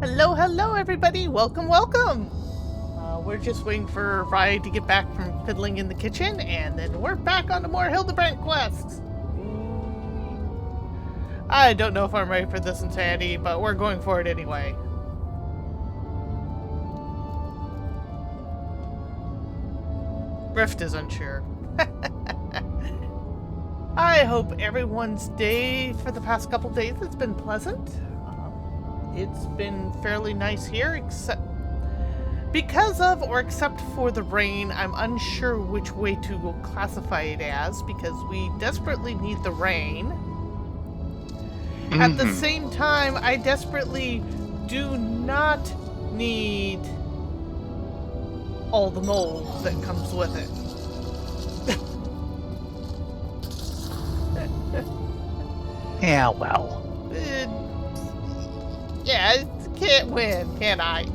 Hello, hello, everybody. Welcome, welcome. We're just waiting for Rye to get back from fiddling in the kitchen, and then we're back on to more Hildibrand quests. I don't know if I'm ready for this insanity, but we're going for it anyway. Rift is unsure. I hope everyone's day for the past couple days has been pleasant. It's been fairly nice here, except for the rain. I'm unsure which way to classify it as, because we desperately need the rain. At the same time, I desperately do not need all the mold that comes with it. Yeah, well. Yeah, can't win, can I?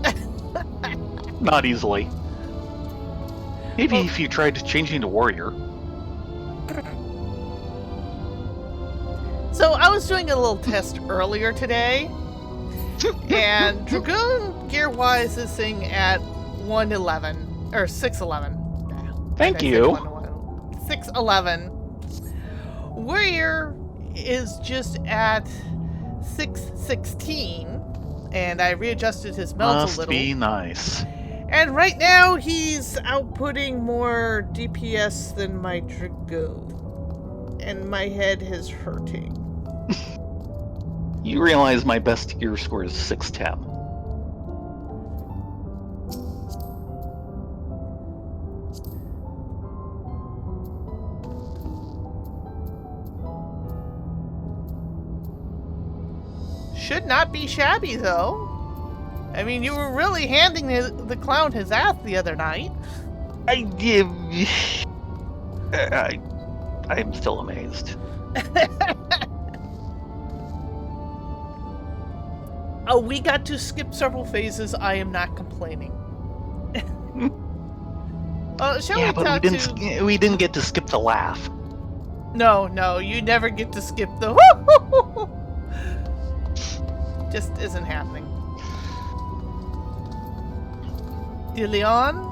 Not easily. Maybe if you tried changing to warrior. So I was doing a little test earlier today, and Dragoon gear-wise is sitting at 111, or 611. Thank you. 611. Warrior is just at 616, and I readjusted his melt a little. Must be nice. And right now he's outputting more DPS than my Dragoon, and my head is hurting. You realize my best gear score is 610. Should not be shabby, though. I mean, you were really handing the clown his ass the other night. I'm still amazed. Oh, we got to skip several phases. I am not complaining. We didn't get to skip the laugh. No, you never get to skip the just isn't happening. DeLeon?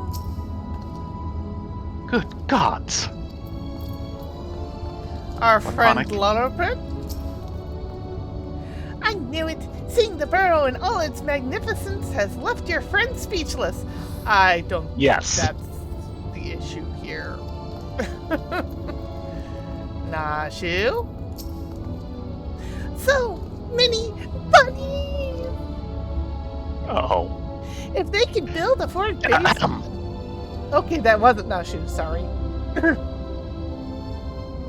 Good gods. Our friend Lotoprit? I knew it! Seeing the burrow in all its magnificence has left your friend speechless. I don't think that's the issue here. Nashu? So many bunnies! Oh. If they can build a fort base... Okay, that wasn't Nashu, sorry.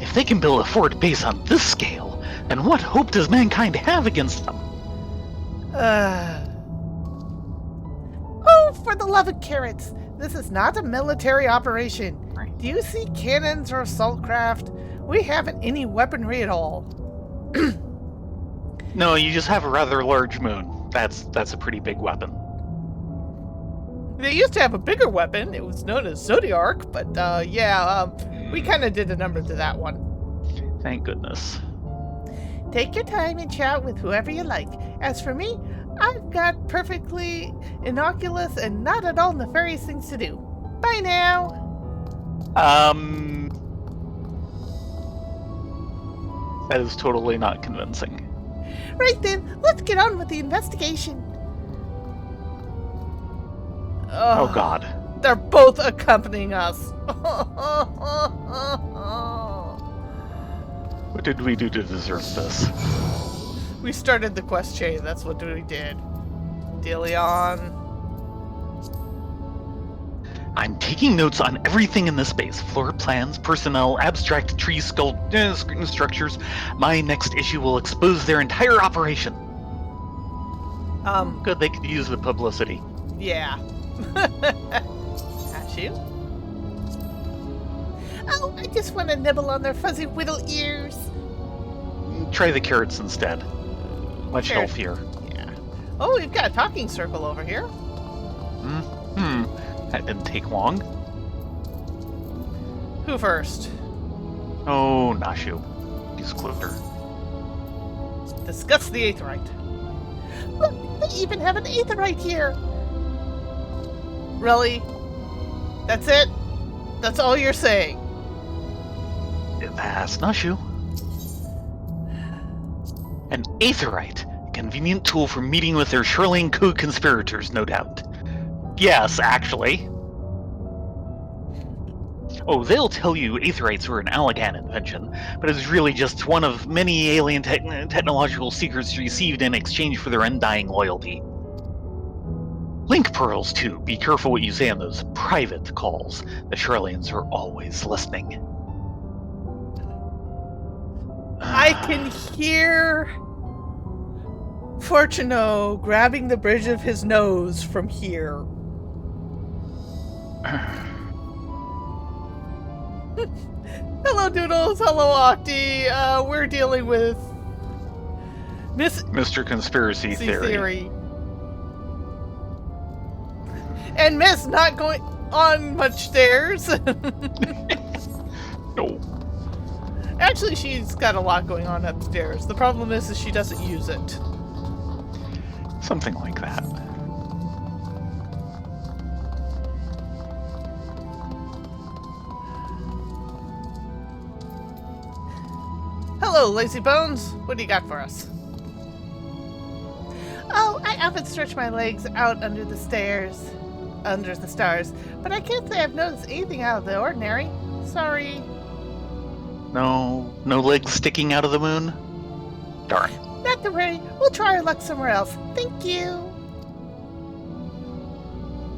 If they can build a fort base on this scale, then what hope does mankind have against them? Oh, for the love of carrots! This is not a military operation. Do you see cannons or assault craft? We haven't any weaponry at all. No, you just have a rather large moon. That's a pretty big weapon. They used to have a bigger weapon. It was known as Zodiark, but we kind of did a number to that one. Thank goodness. Take your time and chat with whoever you like. As for me, I've got perfectly innocuous and not at all nefarious things to do. Bye now! That is totally not convincing. Right then, let's get on with the investigation. Oh God. They're both accompanying us. What did we do to deserve this? We started the quest chain, that's what we did. DeLeon. I'm taking notes on everything in this base. Floor plans, personnel, abstract tree structures. My next issue will expose their entire operation. Good, they could use the publicity. Yeah. Ashu? Oh, I just want to nibble on their fuzzy whittle ears. Try the carrots instead. Much healthier. Yeah. Oh, we've got a talking circle over here. That didn't take long. Who first? Oh, Nashu. He's closer. Discuss the Aetheryte. Look, they even have an aetherite here. Really? That's it? That's all you're saying? That's an issue. An aetherite. A convenient tool for meeting with their Shirlane code conspirators, no doubt. Yes, actually. Oh, they'll tell you aetherites were an Allagan invention, but it's really just one of many alien technological secrets received in exchange for their undying loyalty. Link pearls, too. Be careful what you say on those private calls. The Shirlanes are always listening. I can hear Fortuno grabbing the bridge of his nose from here. Hello, Doodles. Hello, Octi. We're dealing with Mr. Conspiracy Theory. And Miss not going on much stairs. No. Actually, she's got a lot going on upstairs. The problem is she doesn't use it. Something like that. Hello, Lazy Bones. What do you got for us? Oh, I often stretch my legs out under the stars, but I can't say I've noticed anything out of the ordinary. Sorry. No legs sticking out of the moon? Darn. Not to worry. We'll try our luck somewhere else. Thank you.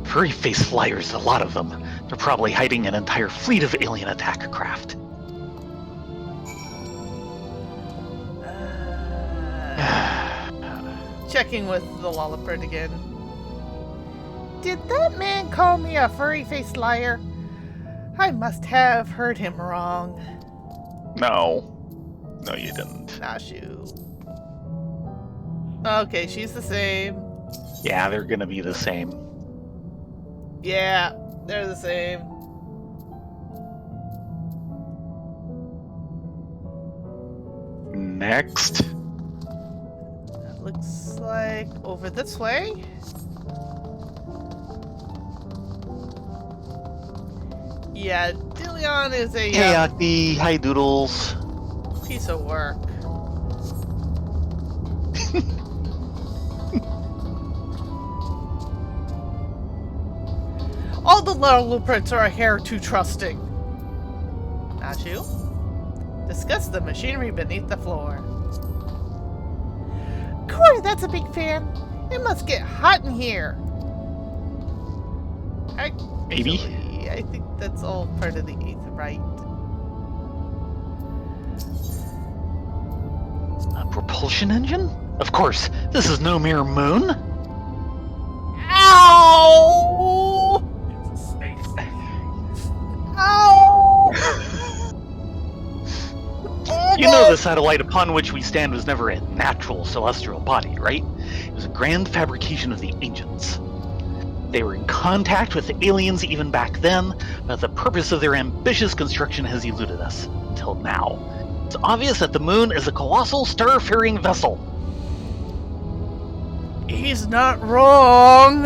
Furry-faced flyers, a lot of them. They're probably hiding an entire fleet of alien attack craft. Checking with the Lollipop again. Did that man call me a furry-faced liar? I must have heard him wrong. No, you didn't. Nah, shoot. Okay, she's the same. Yeah, they're gonna be the same. Yeah, they're the same. Next. Looks like over this way. Yeah, Dillion is a Hey, Octi. Hi, Doodles. piece of work. All the Lilliputs are a hair too trusting. Not you? Discuss the machinery beneath the floor. Corey, that's a big fan. It must get hot in here. Maybe. Actually, I think that's all part of the aetherite. A propulsion engine? Of course, this is no mere moon. Ow! Ow! You know the satellite upon which we stand was never a natural celestial body, right? It was a grand fabrication of the ancients. They were in contact with the aliens even back then, but the purpose of their ambitious construction has eluded us, until now. It's obvious that the moon is a colossal star-faring vessel. He's not wrong.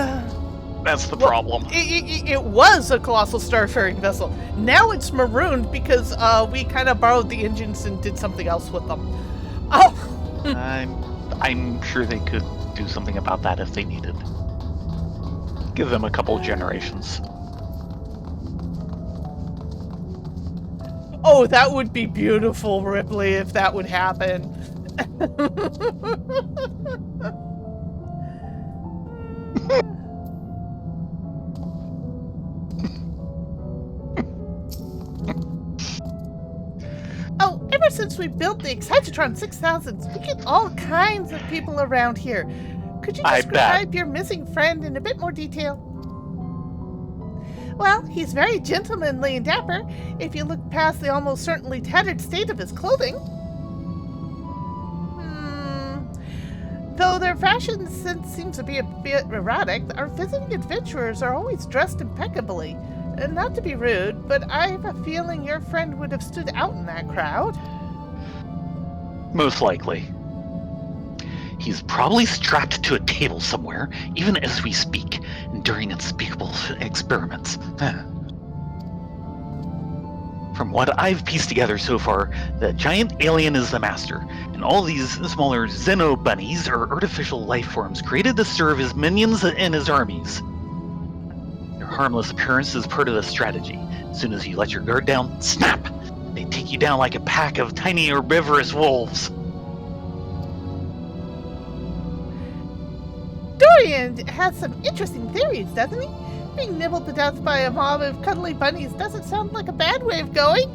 That's the problem. It was a colossal starfaring vessel. Now it's marooned because we kind of borrowed the engines and did something else with them. Oh, I'm sure they could do something about that if they needed. Give them a couple generations. oh, that would be beautiful, Ripley, if that would happen. Oh, ever since we built the Excitotron 6000s, we get all kinds of people around here. Could you I describe your missing friend in a bit more detail? Well, he's very gentlemanly and dapper, if you look past the almost certainly tattered state of his clothing. Though their fashion sense seems to be a bit erratic, our visiting adventurers are always dressed impeccably. Not to be rude, but I have a feeling your friend would have stood out in that crowd. Most likely. He's probably strapped to a table somewhere, even as we speak, enduring unspeakable experiments. From what I've pieced together so far, the giant alien is the master, and all these smaller Xeno bunnies are artificial life forms created to serve his minions and his armies. Their harmless appearance is part of the strategy. As soon as you let your guard down, snap! They take you down like a pack of tiny herbivorous wolves. Dorian has some interesting theories, doesn't he? Being nibbled to death by a mob of cuddly bunnies doesn't sound like a bad way of going.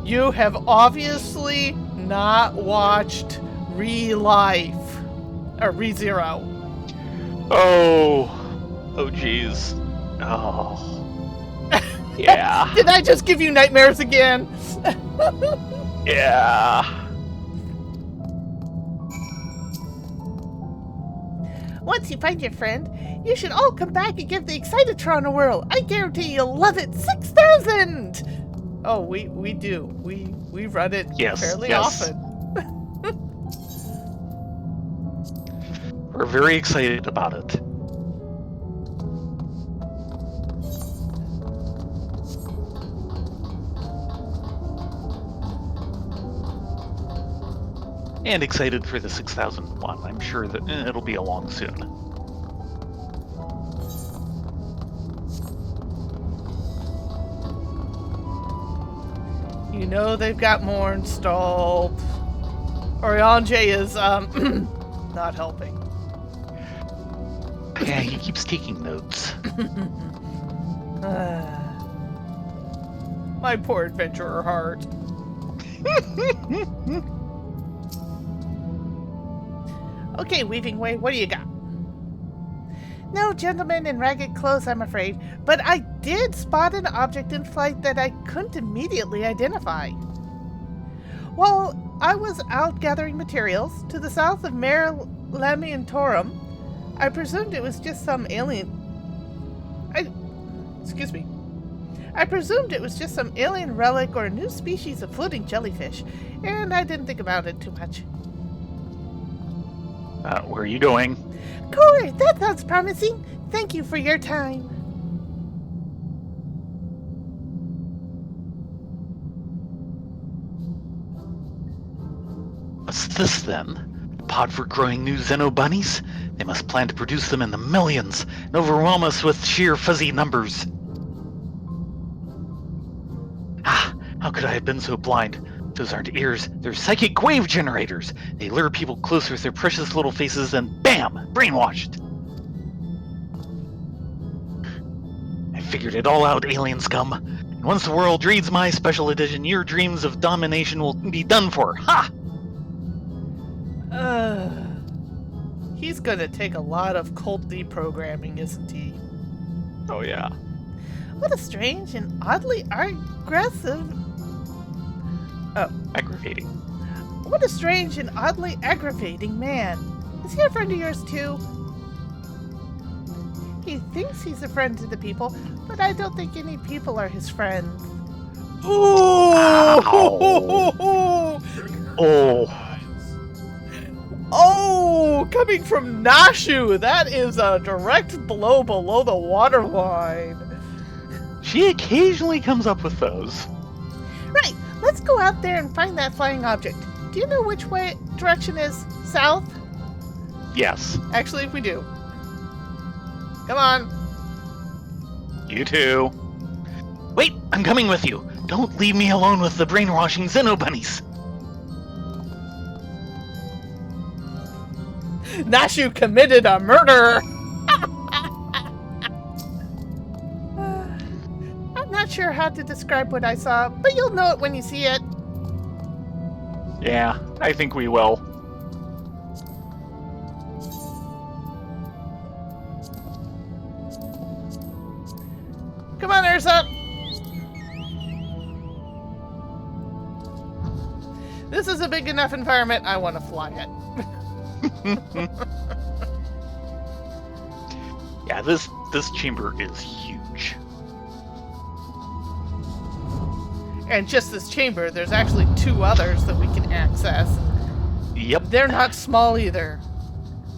You have obviously not watched Re-Life. Or Re-Zero. Oh geez. Oh. Yeah. Did I just give you nightmares again? Yeah. Once you find your friend, you should all come back and give the Excitotron a whirl. I guarantee you'll love it 6,000! Oh, we do. We run it fairly often. We're very excited about it. And excited for the 6001. I'm sure that it'll be along soon. You know they've got more installed. Oriange is not helping. Yeah, he keeps taking notes. My poor adventurer heart. Okay, Weaving Way, what do you got? No gentlemen in ragged clothes, I'm afraid, but I did spot an object in flight that I couldn't immediately identify. While I was out gathering materials to the south of Mare Lamentorum, I presumed it was just some alien... I presumed it was just some alien relic or a new species of floating jellyfish, and I didn't think about it too much. Where are you going? Core, that sounds promising. Thank you for your time. What's this then? A pod for growing new Xeno bunnies? They must plan to produce them in the millions and overwhelm us with sheer fuzzy numbers. How could I have been so blind? Those aren't ears, they're psychic wave generators. They lure people closer with their precious little faces and BAM! Brainwashed! I figured it all out, alien scum. And once the world reads my special edition, your dreams of domination will be done for. Ha! He's gonna take a lot of cult deprogramming, isn't he? Oh yeah. What a strange and oddly aggressive... Aggravating. What a strange and oddly aggravating man. Is he a friend of yours too? He thinks he's a friend to the people, but I don't think any people are his friends. Oh, coming from Nashu, that is a direct blow below the waterline. She occasionally comes up with those. Right, let's go out there and find that flying object. Do you know which direction is south? Yes. Actually, we do. Come on. You too. Wait, I'm coming with you. Don't leave me alone with the brainwashing Xeno bunnies. Nashu committed a murder! I'm not sure how to describe what I saw, but you'll know it when you see it. Yeah, I think we will. Come on, Ursa! This is a big enough environment, I want to fly it. Yeah, this chamber is huge. And just this chamber, there's actually 2 others that we can access. Yep. They're not small either.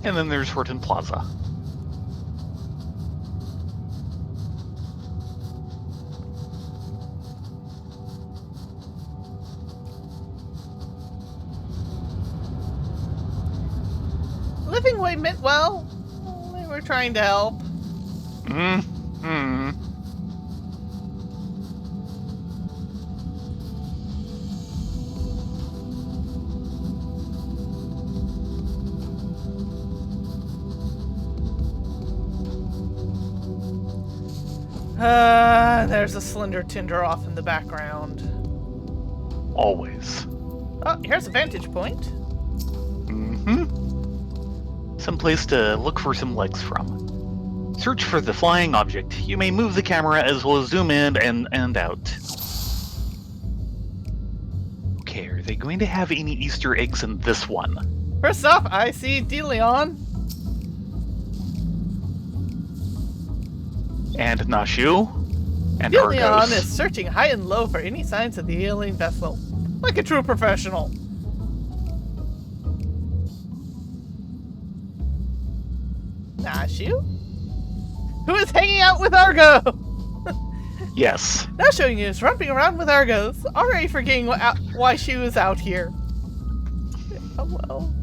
And then there's Horton Plaza. Living Way meant well. They were trying to help. Mm-hmm. There's a slender tinder off in the background. Always. Oh, here's a vantage point. Mm-hmm. Some place to look for some legs from. Search for the flying object. You may move the camera as well as zoom in and out. Okay, are they going to have any Easter eggs in this one? First off, I see DeLeon. And Nashu. And DeLeon Argos. is searching high and low for any signs of the alien vessel. Like a true professional. Nashu? Who is hanging out with Argo? Yes. Now showing you is romping around with Argos, already forgetting why she was out here. Oh well.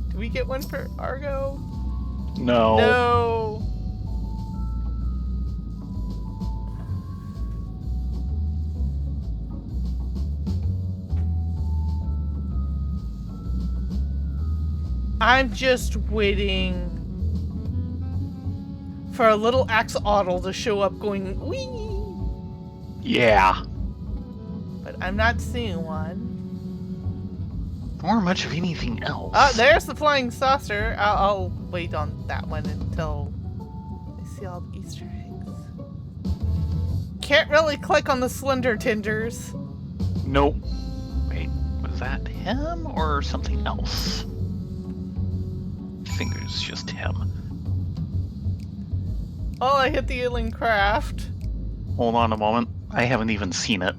Do we get one for Argo? No. No. I'm just waiting for a little axolotl to show up going, wee! Yeah. But I'm not seeing one. Or much of anything else. There's the flying saucer. I'll wait on that one until I see all the Easter eggs. Can't really click on the slender tinders. Nope. Wait, was that him or something else? I think it was just him. Oh, I hit the alien craft. Hold on a moment. I haven't even seen it.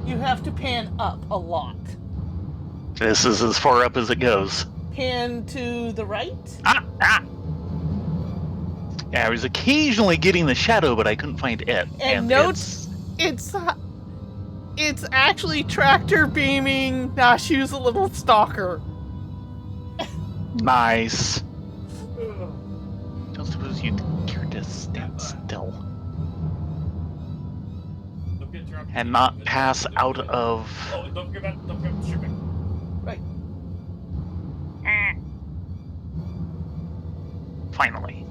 You have to pan up a lot. This is as far up as it goes. Pan to the right. Ah! Yeah, I was occasionally getting the shadow, but I couldn't find it. And note, it's actually tractor beaming Nashu's a little stalker. Nice. Don't suppose you'd care to stand still and not pass out of. Oh, don't forget about shipping. Right. Finally.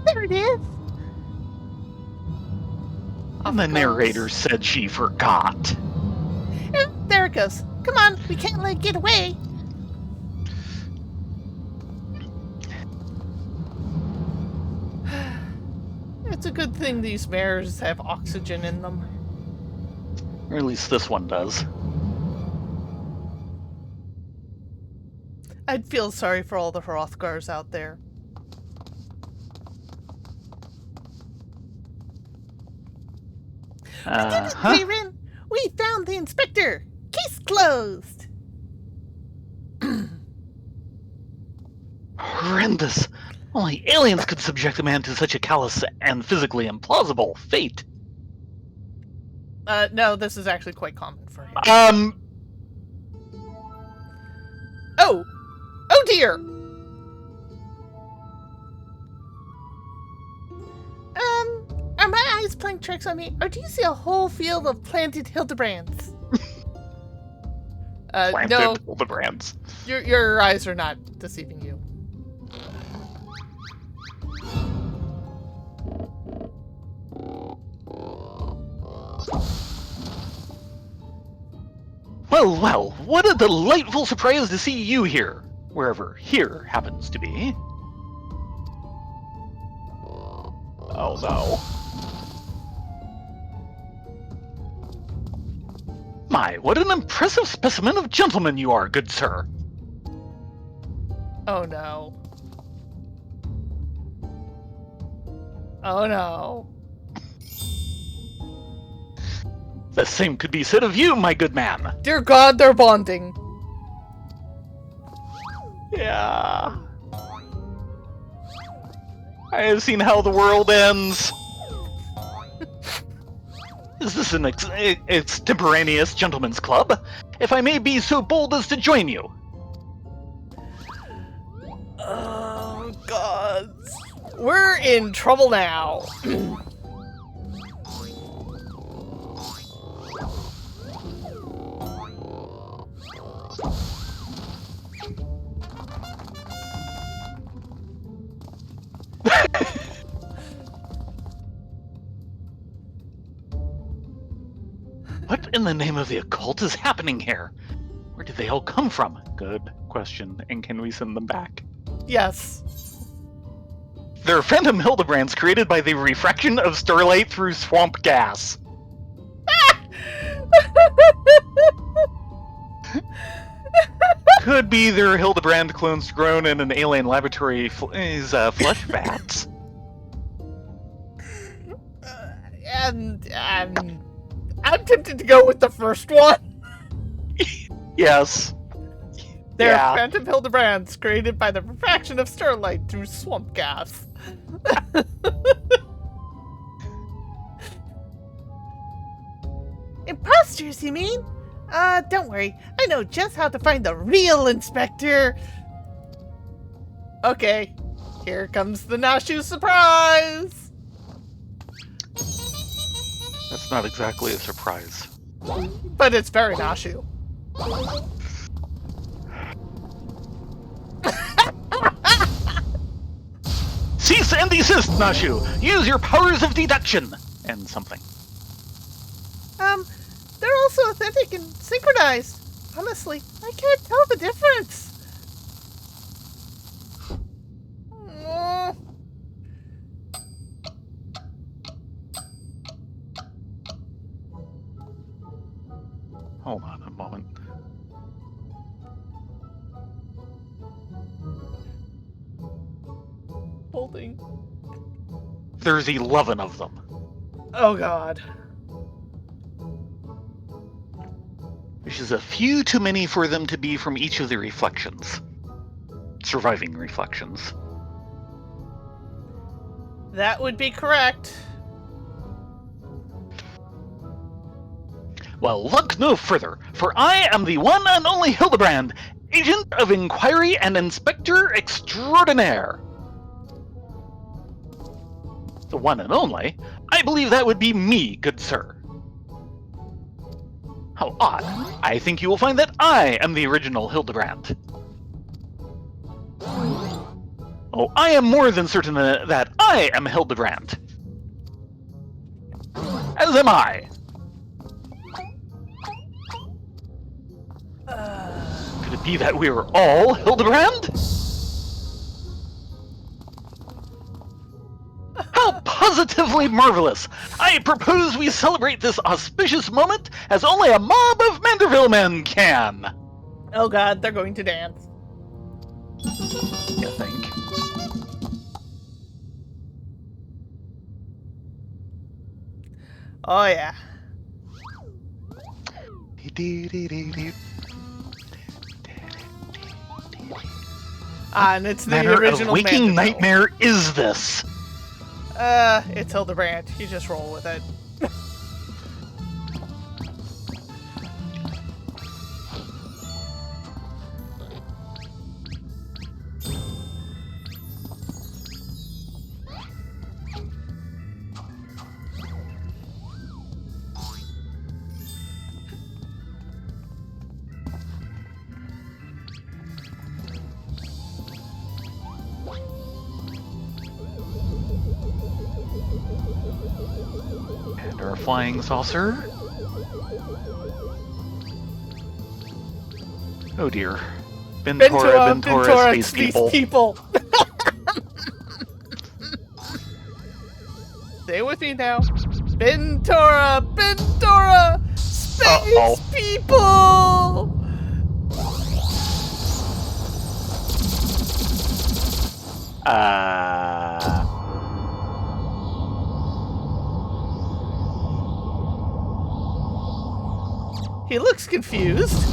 There it is. And the narrator said she forgot. And there it goes. Come on, we can't let it get away. It's a good thing these mares have oxygen in them. Or at least this one does. I'd feel sorry for all the Hrothgars out there. Lieutenant, we found the inspector. Case closed. Horrendous. Only aliens could subject a man to such a callous and physically implausible fate. No, this is actually quite common for him. Oh dear. Are my eyes playing tricks on me, or do you see a whole field of planted Hildebrands? Planted No, Hildebrands. your eyes are not deceiving you. Well, what a delightful surprise to see you here, wherever here happens to be. Oh no. My, what an impressive specimen of gentleman you are, good sir. Oh no. Oh no. The same could be said of you, my good man. Dear God, they're bonding. Yeah. I have seen how the world ends. Is this an extemporaneous gentleman's club? If I may be so bold as to join you. Oh God. We're in trouble now. What in the name of the occult is happening here? Where did they all come from? Good question. And can we send them back? Yes. They're phantom Hildebrands created by the refraction of starlight through swamp gas. Could be they're Hildibrand clones grown in an alien laboratory flesh vats. And I'm tempted to go with the first one. Yes. They're Yeah. phantom Hildebrands created by the refraction of starlight through swamp gas. Imposters, you mean? Don't worry. I know just how to find the real inspector. Okay, here comes the Nashu surprise. That's not exactly a surprise. But it's very Nashu. Cease and desist, Nashu! Use your powers of deduction! And something. They're also authentic and synchronized. Honestly, I can't tell the difference. Hold on a moment. Holding. There's 11 of them. Oh God. Which is a few too many for them to be from each of the reflections. Surviving reflections. That would be correct. Well, look no further, for I am the one and only Hildibrand, Agent of Inquiry and Inspector Extraordinaire. The one and only? I believe that would be me, good sir. How odd. I think you will find that I am the original Hildibrand. Oh, I am more than certain that I am Hildibrand. As am I. Could it be that we are all Hildibrand? How positively marvelous! I propose we celebrate this auspicious moment as only a mob of Manderville men can! Oh God, they're going to dance. You think? Oh yeah. And it's the Manner original of waking Mandeville. nightmare is this? It's Hildibrand. You just roll with it. And our flying saucer? Oh dear. Ventura, space people. Stay with me now. Ventura, space people. He looks confused.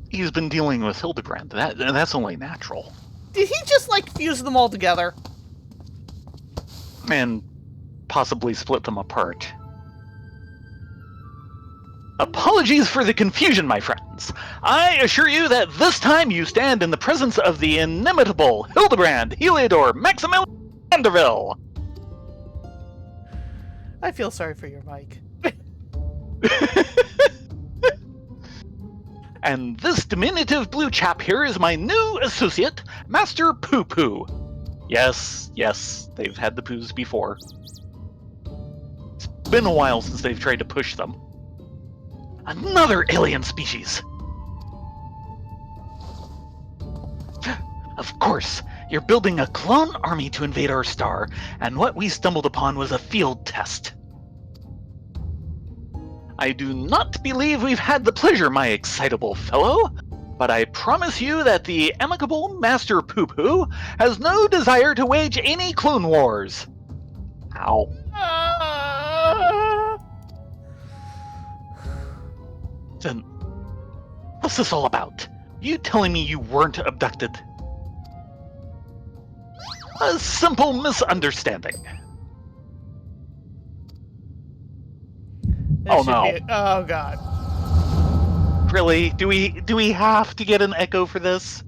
He's been dealing with Hildibrand. That's only natural. Did he just, like, fuse them all together? And possibly split them apart. Apologies for the confusion, my friends. I assure you that this time you stand in the presence of the inimitable Hildibrand Heliodor Maximilian Vanderville. I feel sorry for your mic. And this diminutive blue chap here is my new associate, Master Poo Poo. Yes, they've had the poos before. It's been a while since they've tried to push them. Another alien species! Of course, you're building a clone army to invade our star, and what we stumbled upon was a field test. I do not believe we've had the pleasure, my excitable fellow, but I promise you that the amicable Master Poo Poo has no desire to wage any clone wars. Ow. Then, what's this all about? You telling me you weren't abducted? A simple misunderstanding. This Oh should no. be- oh god. Really? Do we have to get an echo for this?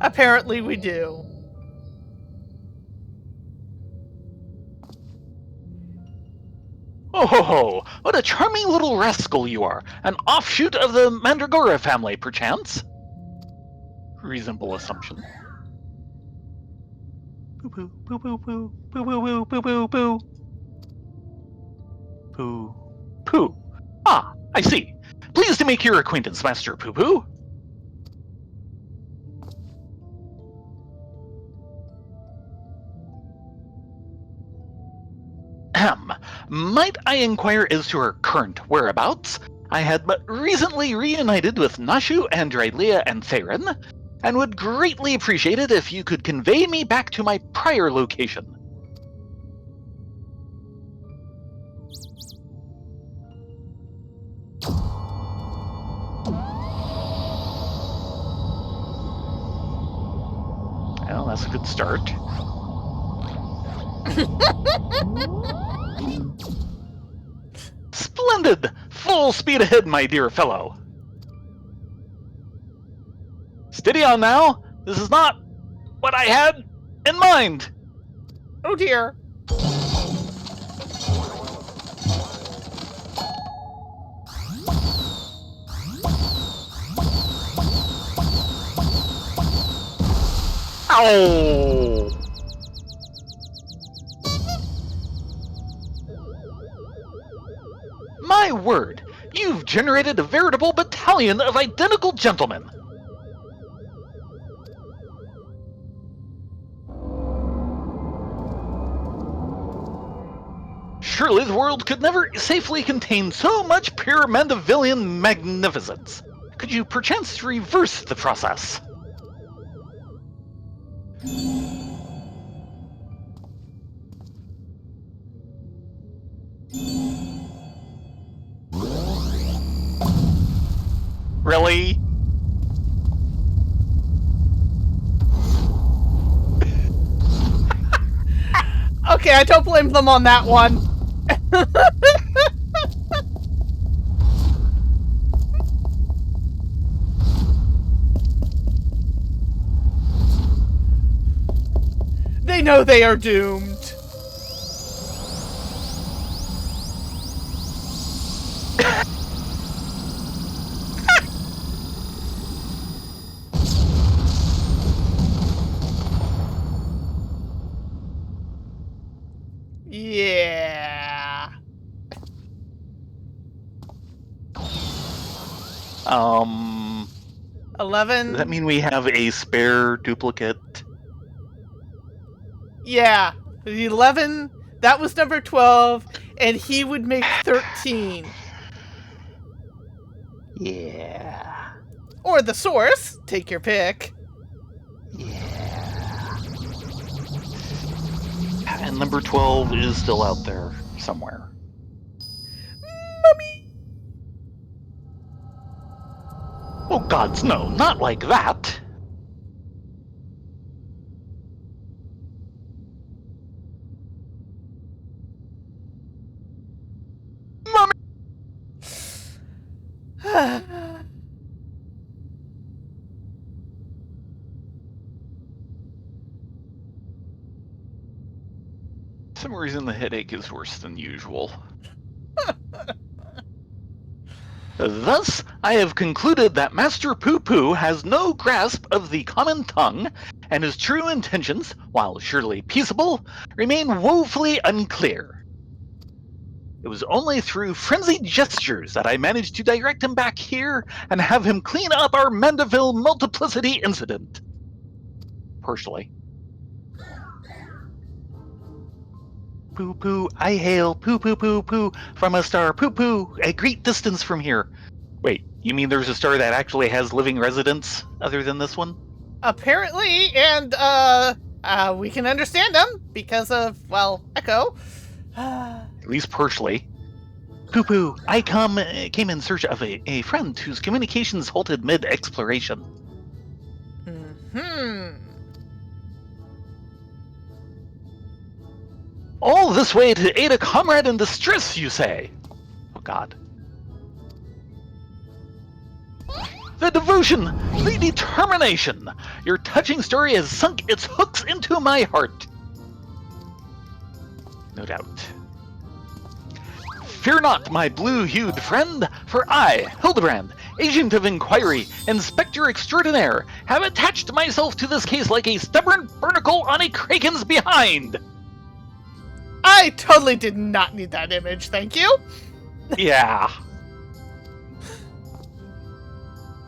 Apparently we do. Oh ho ho! What a charming little rascal you are! An offshoot of the Mandragora family, perchance? Reasonable assumption. Poo poo poo poo poo poo poo poo poo poo poo poo. Ah, I see. Pleased to make your acquaintance, Master Poo Poo. Ahem. Might I inquire as to her current whereabouts? I had but recently reunited with Nashu, Andrylea, and Theron, and would greatly appreciate it if you could convey me back to my prior location. Well, that's a good start. Splendid! Full speed ahead, my dear fellow. Steady on now. This is not what I had in mind. Oh dear. Ow! My word, you've generated a veritable battalion of identical gentlemen. Surely the world could never safely contain so much pure Mandavillian magnificence. Could you perchance reverse the process? Really? Okay, I don't blame them on that one. They know they are doomed. Yeah. 11. Does that mean we have a spare duplicate? Yeah. 11. That was number 12, and he would make 13. Yeah. Or the source. Take your pick. Yeah. And number 12 is still out there somewhere. Mummy! Oh gods, no, not like that. Mummy! For some reason the headache is worse than usual. Thus, I have concluded that Master Poo-Poo has no grasp of the common tongue, and his true intentions, while surely peaceable, remain woefully unclear. It was only through frenzied gestures that I managed to direct him back here and have him clean up our Mandeville multiplicity incident. Partially. Poo-Poo, I hail Poo-Poo-Poo-Poo from a star Poo-Poo, a great distance from here. Wait, you mean there's a star that actually has living residents other than this one? Apparently, and we can understand them because of, well, Echo. At least partially. Poo-Poo, I came in search of a friend whose communications halted mid-exploration. All this way to aid a comrade in distress, you say? Oh god. The devotion, the determination. Your touching story has sunk its hooks into my heart. No doubt. Fear not, my blue-hued friend, for I, Hildibrand, agent of inquiry, inspector extraordinaire, have attached myself to this case like a stubborn barnacle on a kraken's behind. I totally did not need that image, thank you. Yeah.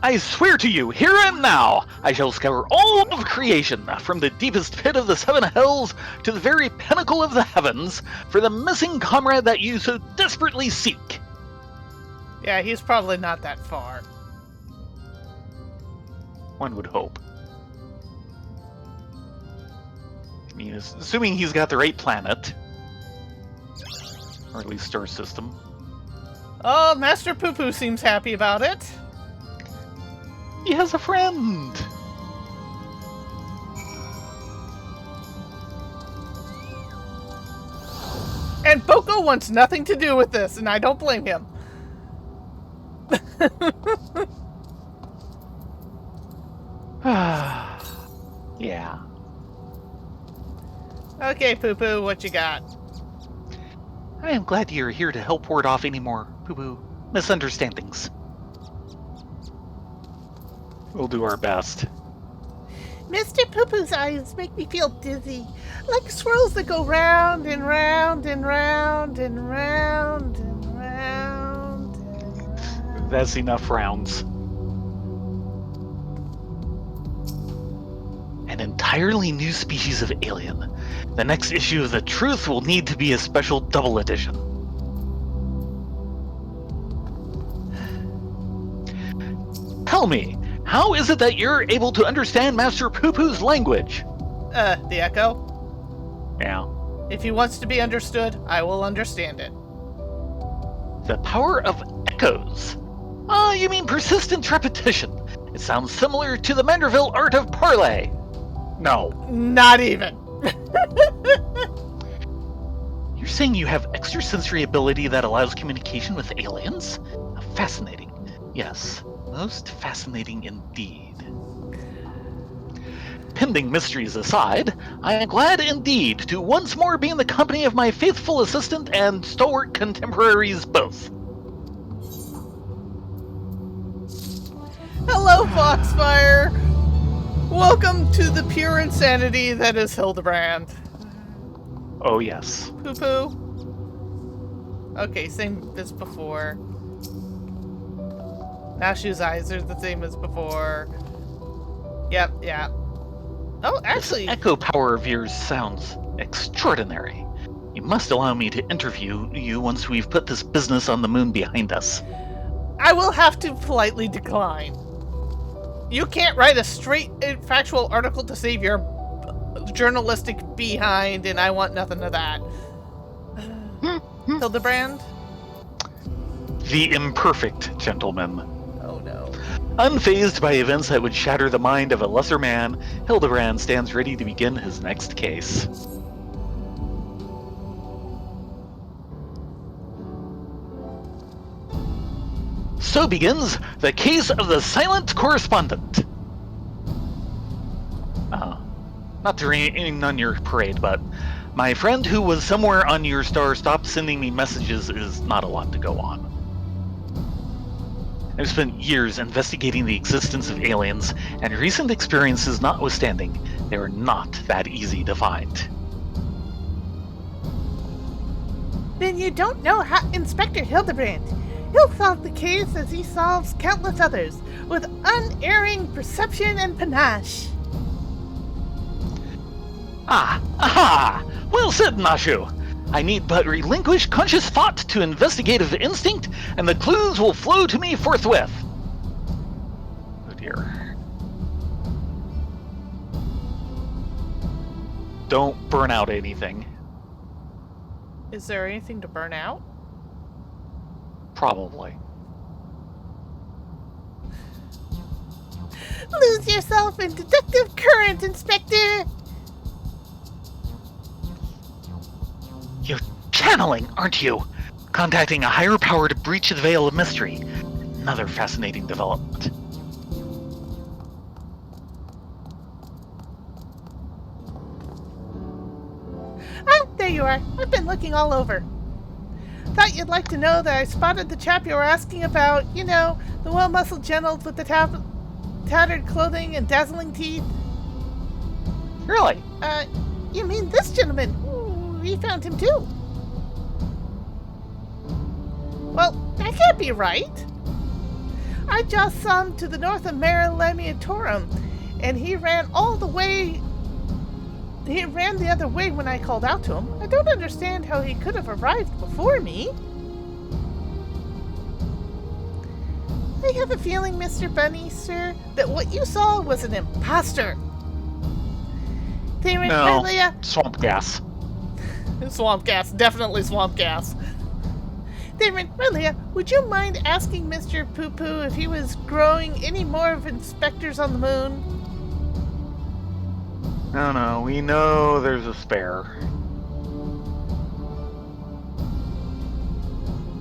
I swear to you, here and now, I shall scour all of creation, from the deepest pit of the seven hells to the very pinnacle of the heavens, for the missing comrade that you so desperately seek. Yeah, he's probably not that far. One would hope. I mean, assuming he's got the right planet. Or at least star system. Oh, Master Poo-Poo seems happy about it. He has a friend! And Boko wants nothing to do with this, and I don't blame him. Yeah. Okay, Poo-Poo, what you got? I am glad you're here to help ward off any more Poo-Poo misunderstandings. We'll do our best. Mr. Poo-Poo's eyes make me feel dizzy, like swirls that go round and round and round and round and round and round. That's enough rounds. An entirely new species of alien. The next issue of The Truth will need to be a special double edition. Tell me, how is it that you're able to understand Master Poo-Poo's language? The Echo? Yeah. If he wants to be understood, I will understand it. The power of echoes. Ah, you mean persistent repetition. It sounds similar to the Manderville art of parley. No. Not even. You're saying you have extrasensory ability that allows communication with aliens? Fascinating. Yes, most fascinating indeed. Pending mysteries aside, I am glad indeed to once more be in the company of my faithful assistant and stalwart contemporaries both. Hello, Foxfire! Welcome to the pure insanity that is Hildibrand. Oh yes. Poo-Poo. Okay, same as before. Nashu's eyes are the same as before. Yep, yeah. Oh, actually... This echo power of yours sounds extraordinary. You must allow me to interview you once we've put this business on the moon behind us. I will have to politely decline. You can't write a straight factual article to save your journalistic behind, and I want nothing of that. Hildibrand? The imperfect gentleman. Oh no. Unfazed by events that would shatter the mind of a lesser man, Hildibrand stands ready to begin his next case. So begins the case of the silent correspondent. Not to rain on your parade, but my friend who was somewhere on your star stopped sending me messages is not a lot to go on. I've spent years investigating the existence of aliens, and recent experiences notwithstanding, they were not that easy to find. Then you don't know how Inspector Hildibrand. He'll solve the case as he solves countless others, with unerring perception and panache. Aha! Well said, Nashu! I need but relinquish conscious thought to investigative instinct, and the clues will flow to me forthwith. Oh dear. Don't burn out anything. Is there anything to burn out? Probably. Lose yourself in deductive current, Inspector! You're channeling, aren't you? Contacting a higher power to breach the veil of mystery. Another fascinating development. Ah, there you are. I've been looking all over. Thought you'd like to know that I spotted the chap you were asking about. You know, the well-muscled generals with the tattered clothing and dazzling teeth. Really? You mean this gentleman? Ooh, we found him too. Well, that can't be right. I just saw him to the north of Mare Lamiatorum, and he ran all the way. He ran the other way when I called out to him. I don't understand how he could have arrived before me. I have a feeling, Mr. Bunny, sir, that what you saw was an imposter. No, swamp gas. Swamp gas, definitely swamp gas. Relia, would you mind asking Mr. Poo Poo if he was growing any more of inspectors on the moon? No, we know there's a spare.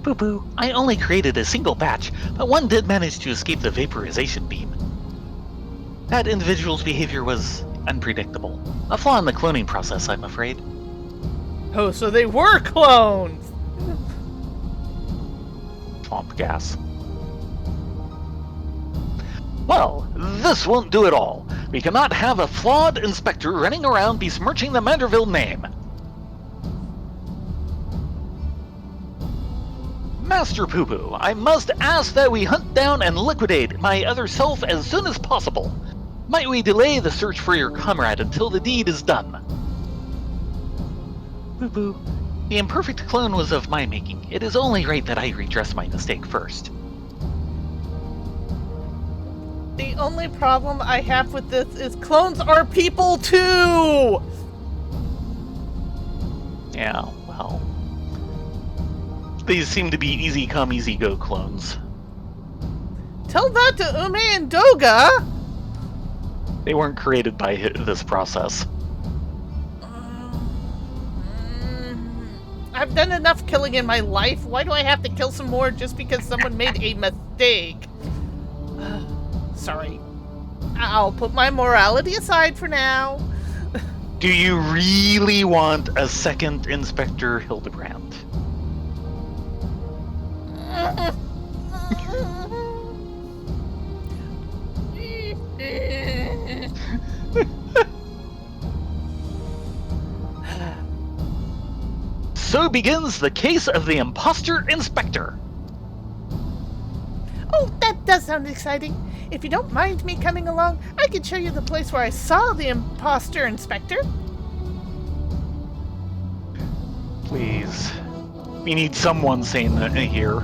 Poo-poo, I only created a single batch, but one did manage to escape the vaporization beam. That individual's behavior was unpredictable. A flaw in the cloning process, I'm afraid. Oh, so they were clones! Swamp gas. Well, this won't do at all. We cannot have a flawed inspector running around besmirching the Manderville name. Master Poo-Poo, I must ask that we hunt down and liquidate my other self as soon as possible. Might we delay the search for your comrade until the deed is done? Poo-Poo, the imperfect clone was of my making. It is only right that I redress my mistake first. The only problem I have with this is clones are people too! Yeah, well. These seem to be easy come, easy go clones. Tell that to Ume and Doga! They weren't created by this process. I've done enough killing in my life. Why do I have to kill some more just because someone made a mistake? Sorry. I'll put my morality aside for now. Do you really want a second Inspector Hildibrand? So begins the case of the imposter inspector. Oh, that does sound exciting. If you don't mind me coming along, I can show you the place where I saw the imposter inspector. Please. We need someone sane here.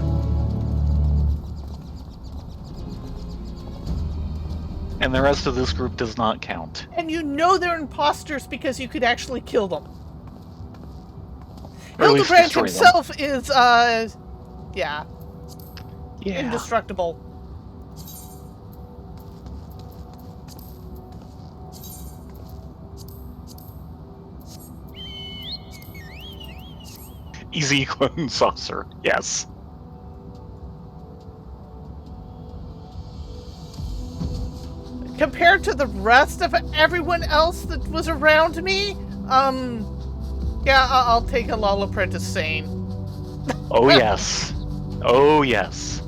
And the rest of this group does not count. And you know they're imposters because you could actually kill them. Or at least Hildibrand destroy them. himself is, Yeah. indestructible. easy clone saucer, yes. Compared to the rest of everyone else that was around me, yeah, I'll take a Law Apprentice Sane. Oh, yes. Oh, yes.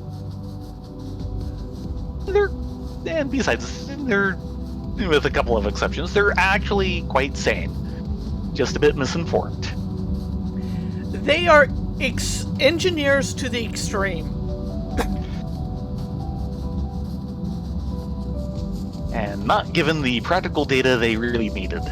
And besides, they're, with a couple of exceptions, they're actually quite sane. Just a bit misinformed. They are engineers to the extreme. And not given the practical data they really needed.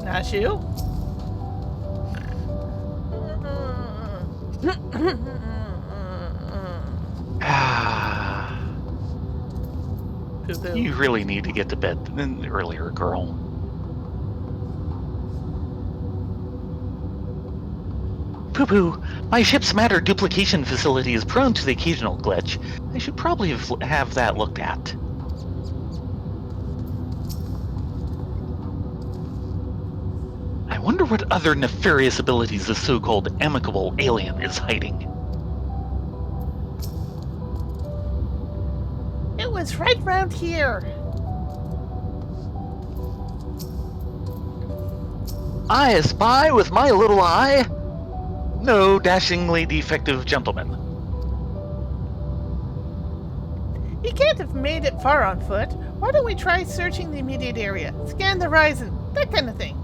Nashu? Poo-poo. You really need to get to bed earlier, girl. Poo-poo, my ship's matter duplication facility is prone to the occasional glitch. I should probably have that looked at. I wonder what other nefarious abilities the so-called amicable alien is hiding. It was right round here. I espy with my little eye no dashingly defective gentleman. He can't have made it far on foot. Why don't we try searching the immediate area? Scan the horizon, that kind of thing.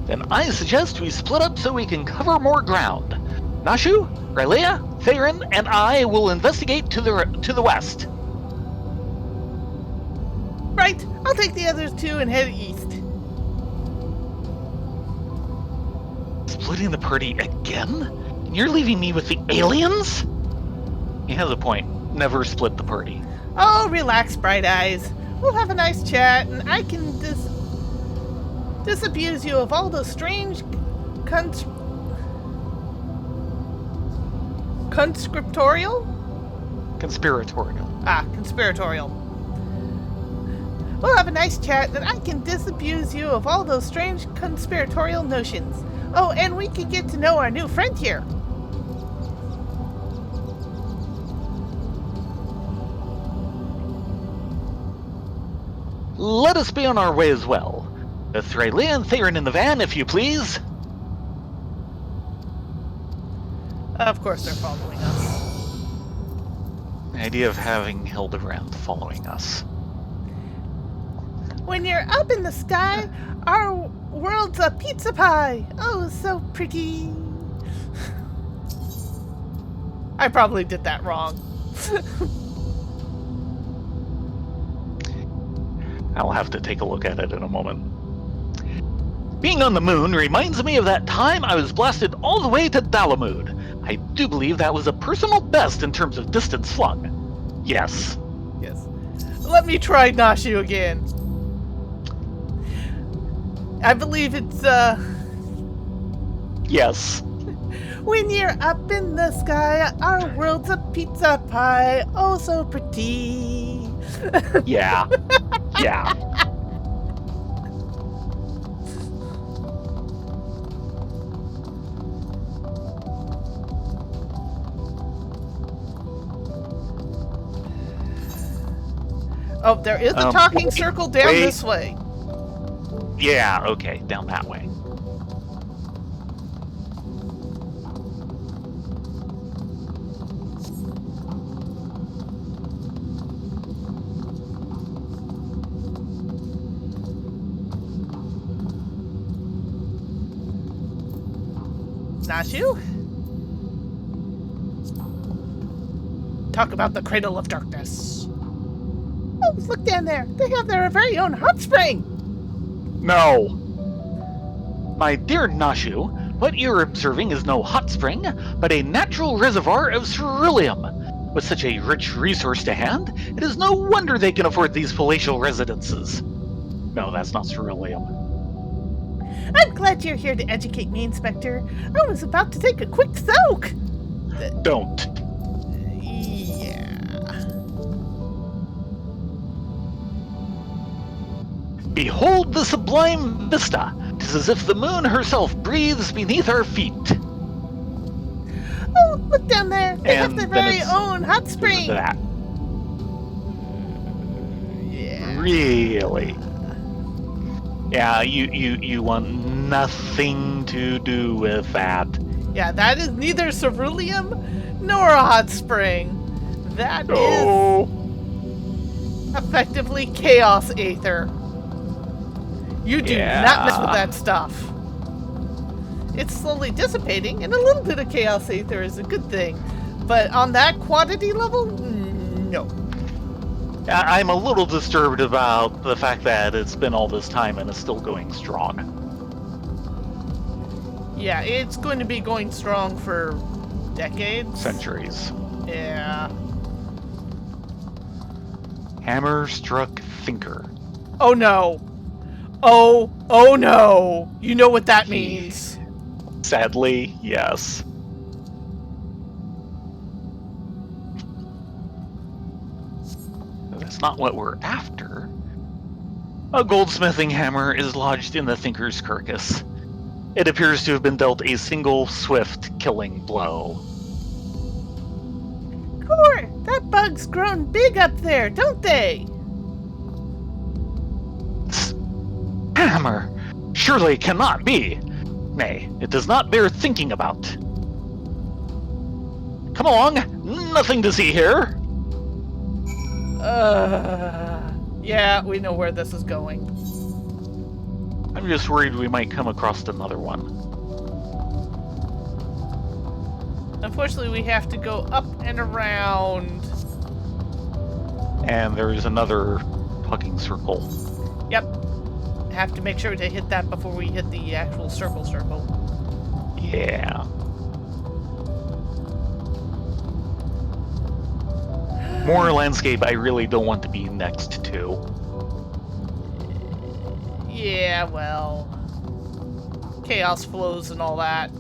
Then I suggest we split up so we can cover more ground. Nashu, Rylea, Theron, and I will investigate to the west. Right, I'll take the others two and head east. Splitting the party again? And you're leaving me with the aliens? He has a point. Never split the party. Oh, relax, Bright Eyes. We'll have a nice chat, and I can disabuse you of all those strange conspiratorial? Conspiratorial. We'll have a nice chat, and I can disabuse you of all those strange conspiratorial notions. Oh, and we can get to know our new friend here. Let us be on our way as well. With Rylea and Theron in the van, if you please. Of course they're following us. The idea of having Hildibrand following us. When you're up in the sky, our world's a pizza pie. Oh, so pretty. I probably did that wrong. I'll have to take a look at it in a moment. Being on the moon reminds me of that time I was blasted all the way to Dalamud. I do believe that was a personal best in terms of distance flung. Yes. Yes. Let me try Nashu again. I believe it's, Yes. When you're up in the sky, our world's a pizza pie. Oh, so pretty. Yeah. Yeah. Oh, there is a talking circle down this way. Yeah, okay, down that way. Nashu? Talk about the Cradle of Darkness. Oh, look down there. They have their very own hot spring. No. My dear Nashu, what you're observing is no hot spring, but a natural reservoir of ceruleum. With such a rich resource to hand, it is no wonder they can afford these palatial residences. No, that's not ceruleum. I'm glad you're here to educate me, Inspector. I was about to take a quick soak. Don't. Yeah. Behold the sublime vista. 'Tis as if the moon herself breathes beneath our feet. Oh, look down there. They have And their then very it's- own hot spring. That. Yeah. Really? Yeah, you want nothing to do with that. Yeah, that is neither ceruleum nor a hot spring. That is effectively chaos aether. You do not mess with that stuff. It's slowly dissipating, and a little bit of chaos aether is a good thing. But on that quantity level, no. I'm a little disturbed about the fact that it's been all this time and it's still going strong. Yeah, it's going to be going strong for decades. Centuries. Yeah. Hammer struck thinker. Oh no. Oh no. You know what that means. Sadly, yes. That's not what we're after. A goldsmithing hammer is lodged in the thinker's carcass. It appears to have been dealt a single swift killing blow. Core, that bug's grown big up there, don't they? Hammer! Surely it cannot be! Nay, it does not bear thinking about. Come along! Nothing to see here! Yeah, we know where this is going. I'm just worried we might come across another one. Unfortunately, we have to go up and around. And there is another fucking circle. Yep. Have to make sure to hit that before we hit the actual circle. Yeah. More landscape I really don't want to be next to. Yeah, well... chaos flows and all that.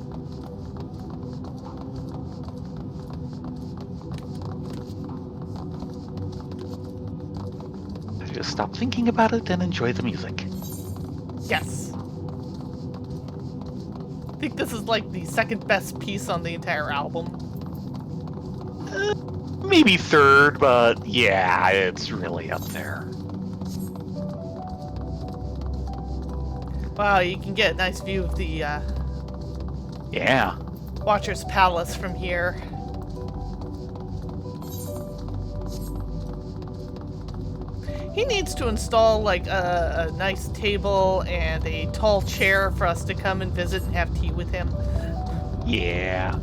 I just stop thinking about it and enjoy the music. Yes. I think this is like the second best piece on the entire album. Maybe third, but yeah, it's really up there. Wow, you can get a nice view of the Yeah. Watcher's Palace from here. He needs to install like a nice table and a tall chair for us to come and visit and have tea with him. Yeah.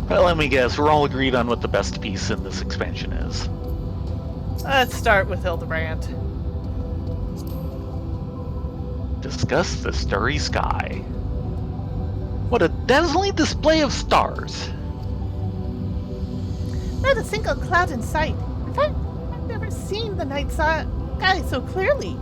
Well, let me guess, we're all agreed on what the best piece in this expansion is. Let's start with Hildibrand. Discuss the starry sky. What a dazzling display of stars! Not a single cloud in sight. In fact, I've never seen the night sky so clearly.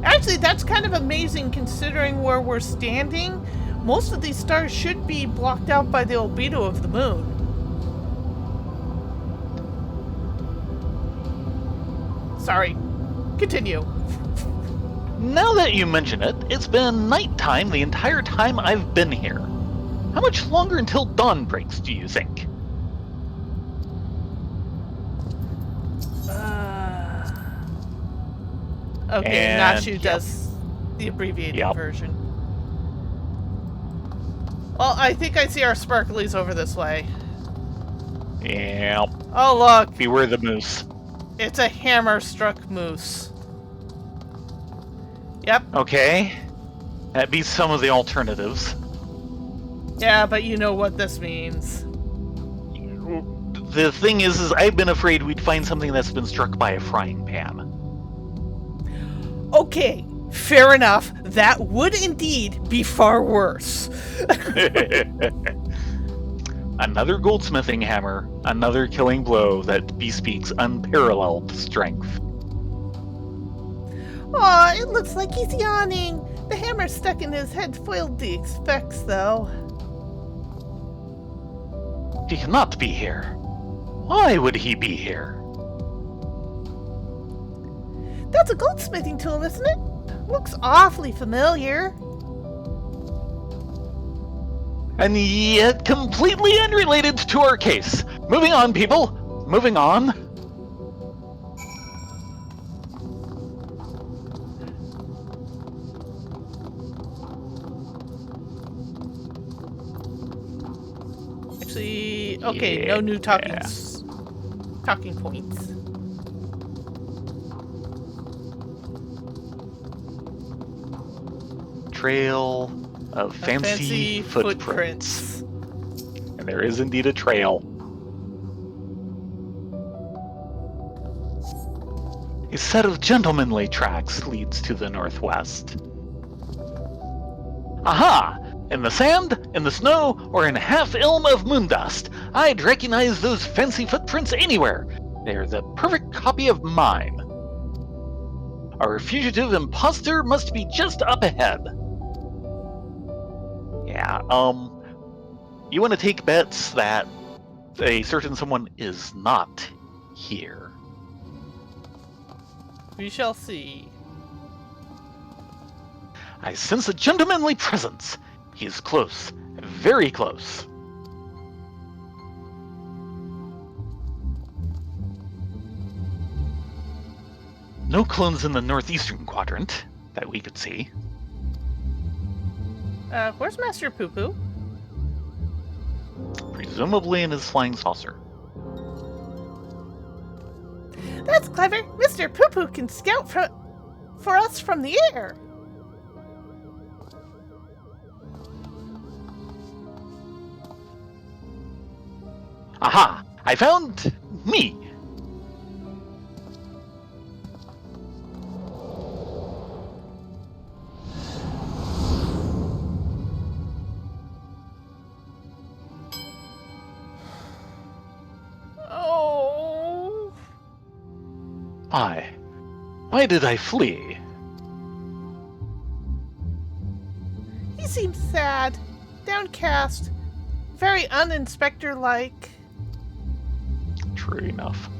Actually, that's kind of amazing considering where we're standing. Most of these stars should be blocked out by the albedo of the moon. Sorry. Continue. Now that you mention it, it's been nighttime the entire time I've been here. How much longer until dawn breaks, do you think? Okay, And, Nachu yep. does the abbreviated Yep. version. Well, I think I see our sparklies over this way. Yeah. Oh, look. Beware the moose. It's a hammer-struck moose. Yep. Okay. That beats some of the alternatives. Yeah, but you know what this means. The thing is I've been afraid we'd find something that's been struck by a frying pan. Okay, Fair enough. That would indeed be far worse. Another goldsmithing hammer, another killing blow that bespeaks unparalleled strength. Aw, it looks like he's yawning. The hammer stuck in his head foiled the effects, though. He cannot be here. Why would he be here? That's a goldsmithing tool, isn't it? Looks awfully familiar. And yet completely unrelated to our case. Moving on, people. Moving on. Actually, okay, no new talking points. Trail of fancy footprints. And there is indeed a trail. A set of gentlemanly tracks leads to the northwest. Aha! In the sand, in the snow, or in a half-ilm of moondust, I'd recognize those fancy footprints anywhere. They're the perfect copy of mine. Our fugitive imposter must be just up ahead. Yeah, you want to take bets that a certain someone is not here. We shall see. I sense a gentlemanly presence. He's close, very close. No clones in the northeastern quadrant that we could see. Where's Master Poo Poo? Presumably in his flying saucer. That's clever. Mr. Poo Poo can scout for us from the air. Aha! I found me! Oh. Why did I flee? He seems sad, downcast, very uninspector-like. True enough.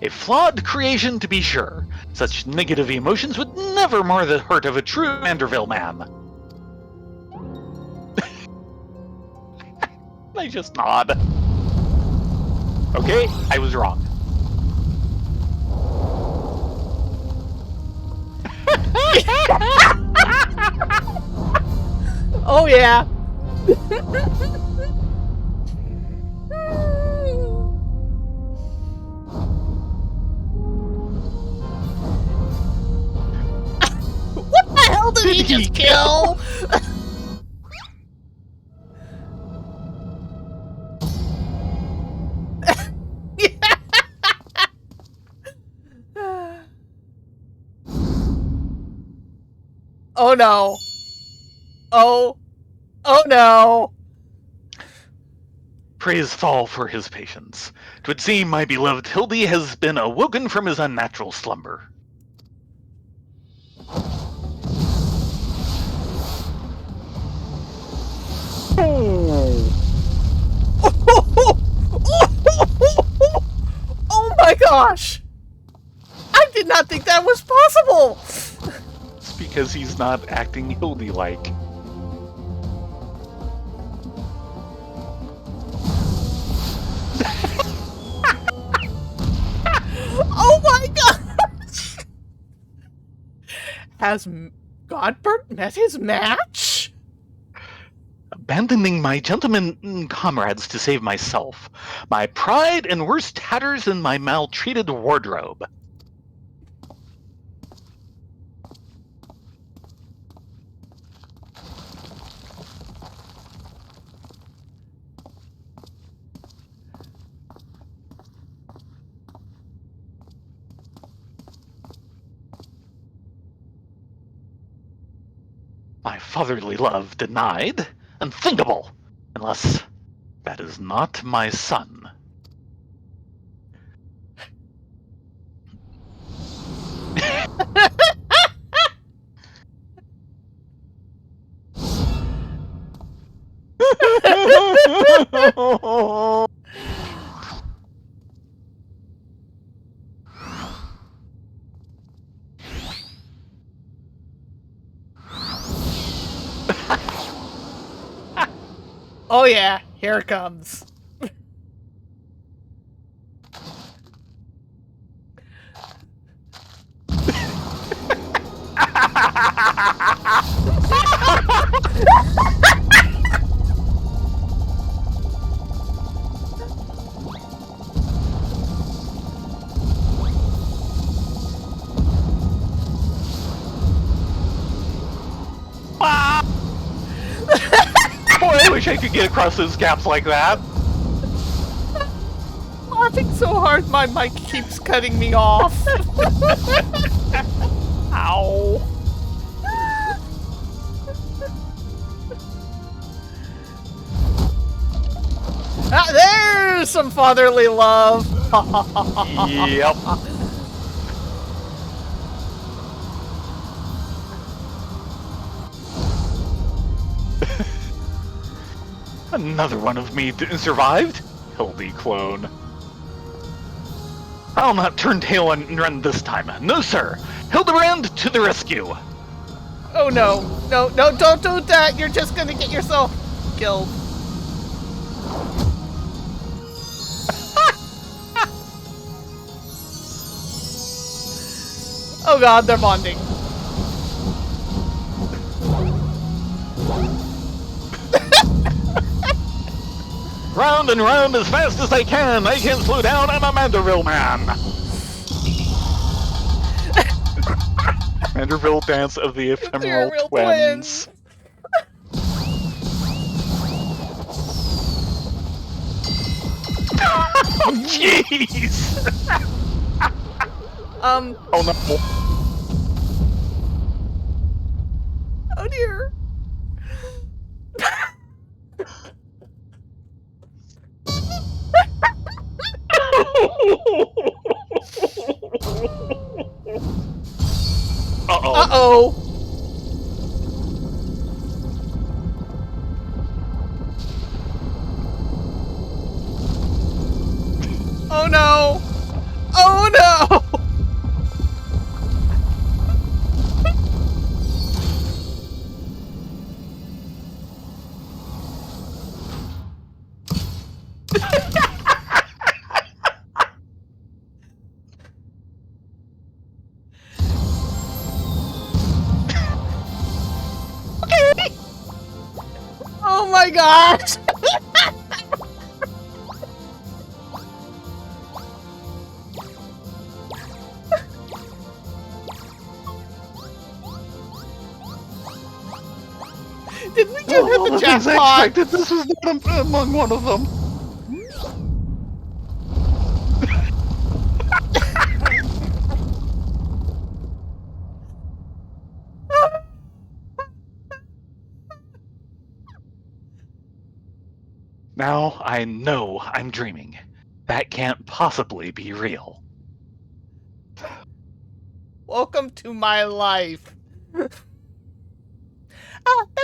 A flawed creation, to be sure. Such negative emotions would never mar the heart of a true Manderville man. I just nod. Okay, I was wrong. Oh yeah. What the hell did he just kill? Oh no. Oh no. Praise Thal for his patience. 'Twould seem my beloved Hildy has been awoken from his unnatural slumber. Oh my gosh! I did not think that was possible! It's because he's not acting Hildy-like. Oh my gosh! Has Godbert met his match? Abandoning my gentlemen comrades to save myself. My pride and worst tatters in my maltreated wardrobe. fatherly love denied? Unthinkable! Unless that is not my son. Oh yeah, here it comes. Ah! Boy, I wish I could get across those gaps like that. Laughing so hard my mic keeps cutting me off. Ow. Ah, there's some fatherly love. Yep. Another one of me survived? Hildy clone. I'll not turn tail and run this time. No, sir. Hildibrand to the rescue. Oh no. No, don't do that. You're just gonna get yourself killed. Oh god, they're bonding. Round and round as fast as I can. I can't slow down. I'm a Manderville man. Manderville dance of the ephemeral Ephemeral twins. Oh, jeez! Oh no. Oh dear. Uh-oh. Uh-oh. Oh no. Oh no. Oh my gosh! Did we just hit the things I jackpot? expected, this was not among one of them. Now I know I'm dreaming. That can't possibly be real. Welcome to my life. That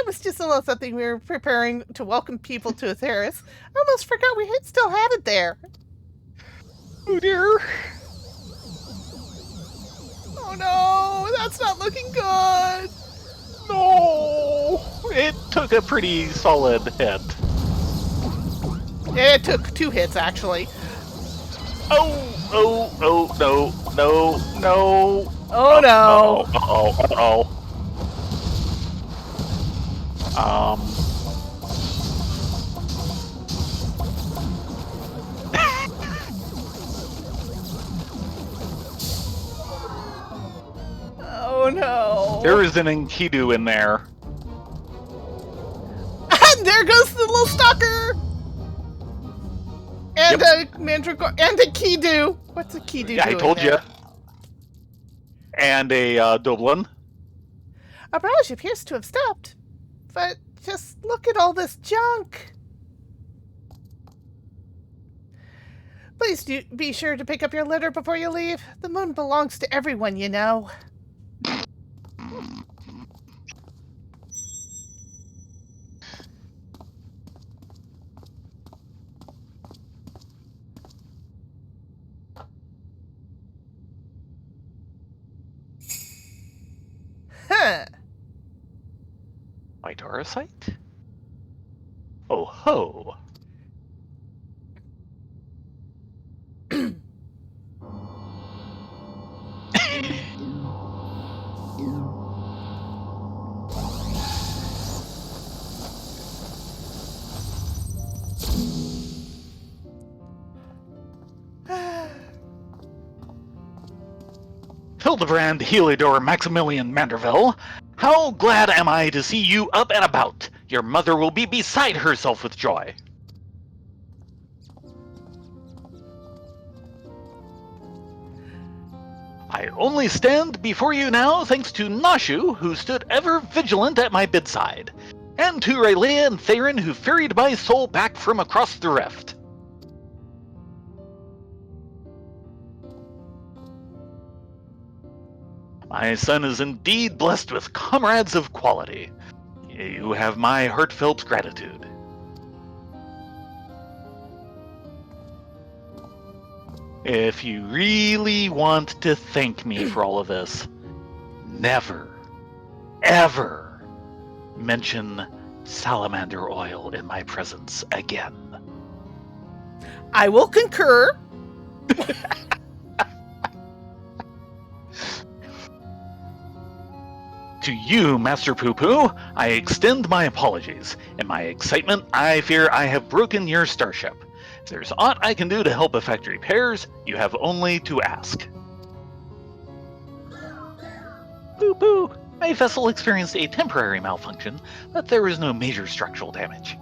was just a little something we were preparing to welcome people to a terrace. I almost forgot we still had it there. Oh dear. Oh no, that's not looking good. No! It took a pretty solid hit. It took 2 hits, actually. Oh, no. Oh no. Uh-oh. Oh no. There is an Enkidu in there. And there goes the little stalker. And a mandragora. And a Kidu. What's a Kidu doing I told there? you. And a Dublin. A barrage appears to have stopped. But just look at all this junk. Please do be sure to pick up your litter before you leave. The moon belongs to everyone, you know. Huh. White Aurosite? Oh ho! Hildibrand, Heliodor, Maximilian Manderville, how glad am I to see you up and about! Your mother will be beside herself with joy. I only stand before you now thanks to Nashu, who stood ever vigilant at my bedside, and to Rylea and Theron, who ferried my soul back from across the rift. My son is indeed blessed with comrades of quality. You have my heartfelt gratitude. If you really want to thank me for all of this, never, ever mention salamander oil in my presence again. I will concur. To you, Master Poo Poo, I extend my apologies. In my excitement, I fear I have broken your starship. If there's aught I can do to help effect repairs, you have only to ask. Poo Poo, my vessel experienced a temporary malfunction, but there was no major structural damage.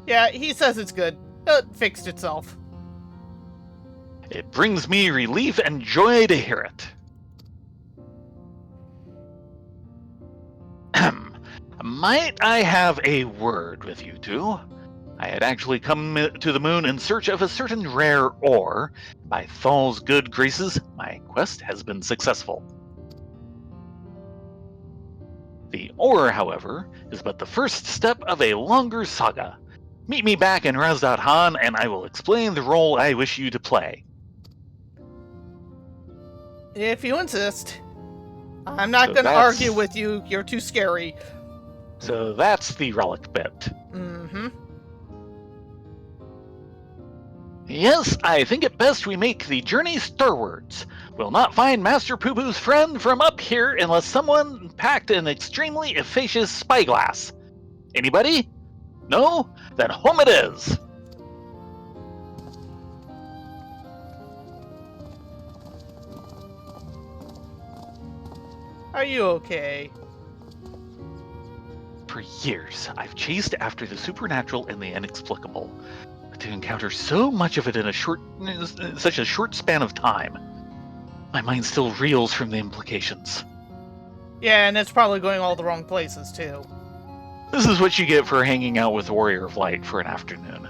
Yeah, he says it's good. It fixed itself. It brings me relief and joy to hear it. Might I have a word with you two? I had actually come to the moon in search of a certain rare ore. By Thal's good graces, my quest has been successful. The ore, however, is but the first step of a longer saga. Meet me back in Razdat Han, and I will explain the role I wish you to play. If you insist. I'm not So going to that's- argue with you. You're too scary. So that's the relic bit. Mm-hmm. Yes, I think it best we make the journey starwards. We'll not find Master Poo Poo's friend from up here unless someone packed an extremely efficacious spyglass. Anybody? No? Then home it is! Are you okay? For years, I've chased after the supernatural and the inexplicable. But to encounter so much of it in such a short span of time, my mind still reels from the implications. Yeah, and it's probably going all the wrong places, too. This is what you get for hanging out with Warrior of Light for an afternoon.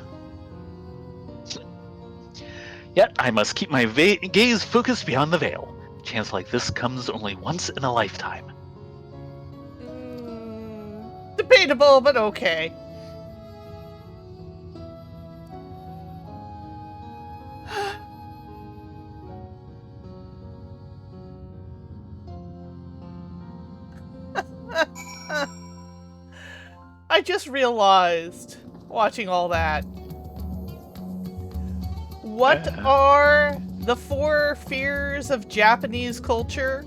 Yet, I must keep my gaze focused beyond the veil. A chance like this comes only once in a lifetime. Debatable, but okay. I just realized, watching all that, what are the 4 fears of Japanese culture?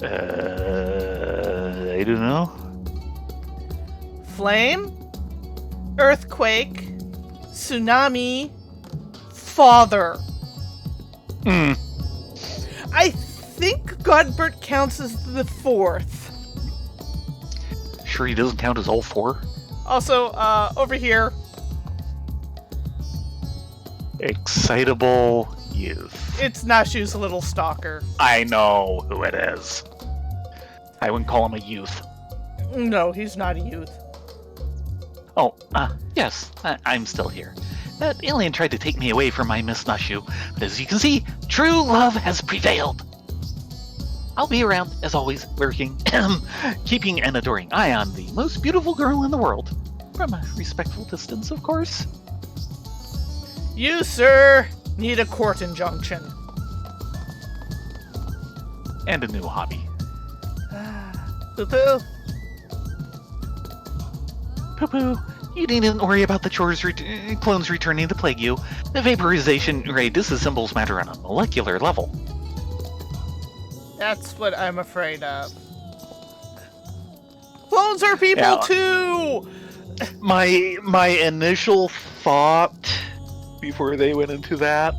I don't know. Flame, earthquake, tsunami, father. I think Godbert counts as the 4th. Sure he doesn't count as all 4? Also, over here. Excitable youth. It's Nashu's little stalker. I know who it is. I wouldn't call him a youth. No, he's not a youth. Oh, yes, I'm still here. That alien tried to take me away from my Miss Nushu, but as you can see, true love has prevailed. I'll be around, as always, lurking, keeping an adoring eye on the most beautiful girl in the world. From a respectful distance, of course. You, sir, need a court injunction. And a new hobby. Poo-poo. Poo-poo, you needn't worry about the clones returning to plague you. The vaporization ray disassembles matter on a molecular level. That's what I'm afraid of. Clones are people Yeah. too! My initial thought before they went into that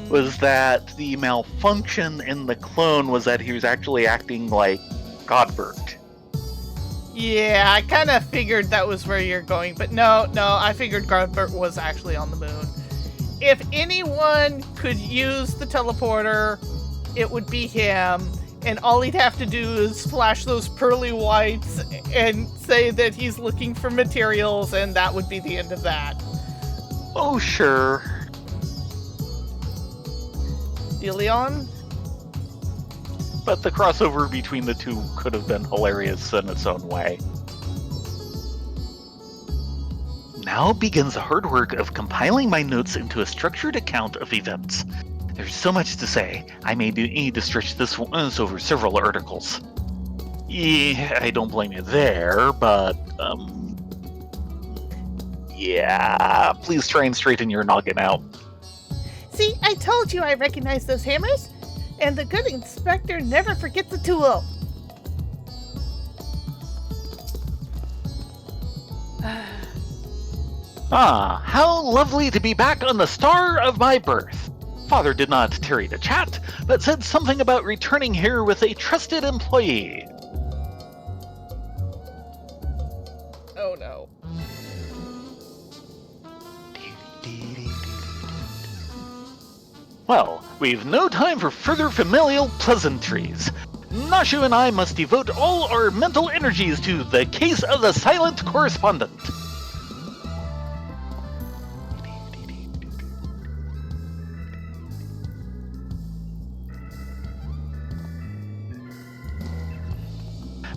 was that the malfunction in the clone was that he was actually acting like Godbert. Yeah, I kind of figured that was where you're going, but no, I figured Godbert was actually on the moon. If anyone could use the teleporter, it would be him, and all he'd have to do is flash those pearly whites and say that he's looking for materials, and that would be the end of that. Oh, sure. Deleon? But the crossover between the two could have been hilarious in its own way. Now begins the hard work of compiling my notes into a structured account of events. There's so much to say, I may need to stretch this over several articles. Yeah, I don't blame you there, but, yeah, please try and straighten your noggin out. See, I told you I recognized those hammers, and the good inspector never forgets a tool. How lovely to be back on the star of my birth. Father did not tarry to chat, but said something about returning here with a trusted employee. Oh no. Well, we've no time for further familial pleasantries. Nashu and I must devote all our mental energies to the case of the silent correspondent.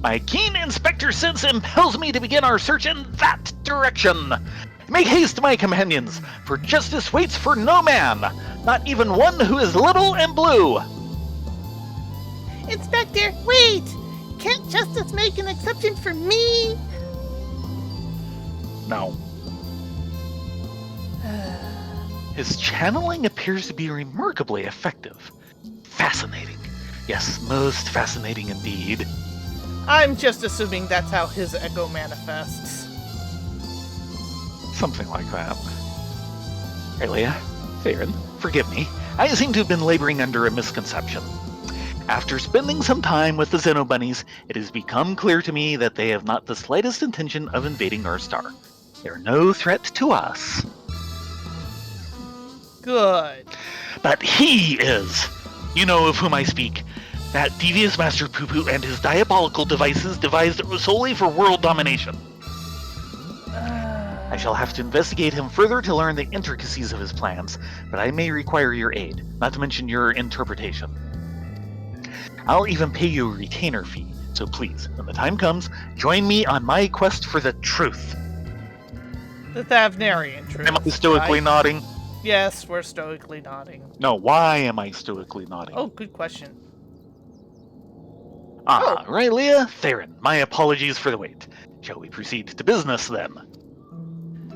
My keen inspector sense impels me to begin our search in that direction. Make haste, my companions, for justice waits for no man, not even one who is little and blue. Inspector, wait! Can't justice make an exception for me? No. His channeling appears to be remarkably effective. Fascinating. Yes, most fascinating indeed. I'm just assuming that's how his echo manifests. Something like that. Elia, Theron, forgive me. I seem to have been laboring under a misconception. After spending some time with the Xenobunnies, it has become clear to me that they have not the slightest intention of invading our star. They're no threat to us. Good. But he is! You know of whom I speak. That devious Master Poo-Poo and his diabolical devices devised solely for world domination. I shall have to investigate him further to learn the intricacies of his plans, but I may require your aid, not to mention your interpretation. I'll even pay you a retainer fee, so please, when the time comes, join me on my quest for the truth. The Thavnarian truth. Am I stoically right? nodding? Yes, we're stoically nodding. No, why am I stoically nodding? Oh, good question. Right, Leah? Theron, my apologies for the wait. Shall we proceed to business, then?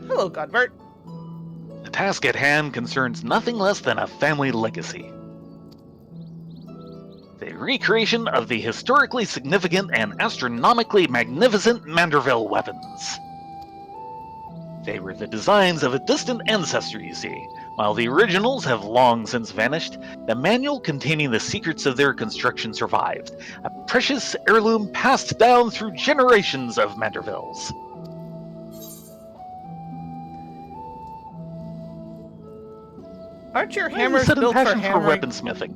Hello, Godbert. The task at hand concerns nothing less than a family legacy. The recreation of the historically significant and astronomically magnificent Manderville weapons. They were the designs of a distant ancestor, you see. While the originals have long since vanished, the manual containing the secrets of their construction survived, a precious heirloom passed down through generations of Mandervilles. Aren't your I have a hammers sudden built for passion for hammering? weaponsmithing.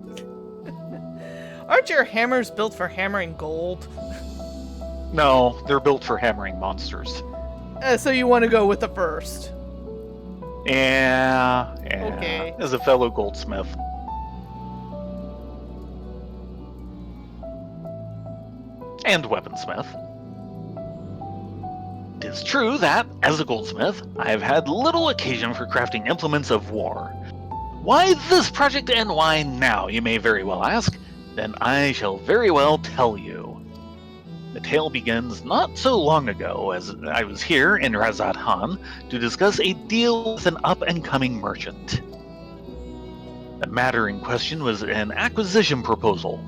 Aren't your hammers built for hammering gold? No, they're built for hammering monsters. So you want to go with the first. Yeah. Okay. As a fellow goldsmith. And weaponsmith. It is true that, as a goldsmith, I have had little occasion for crafting implements of war. Why this project and why now, you may very well ask? Then I shall very well tell you. The tale begins not so long ago, as I was here in Razat Han to discuss a deal with an up-and-coming merchant. The matter in question was an acquisition proposal.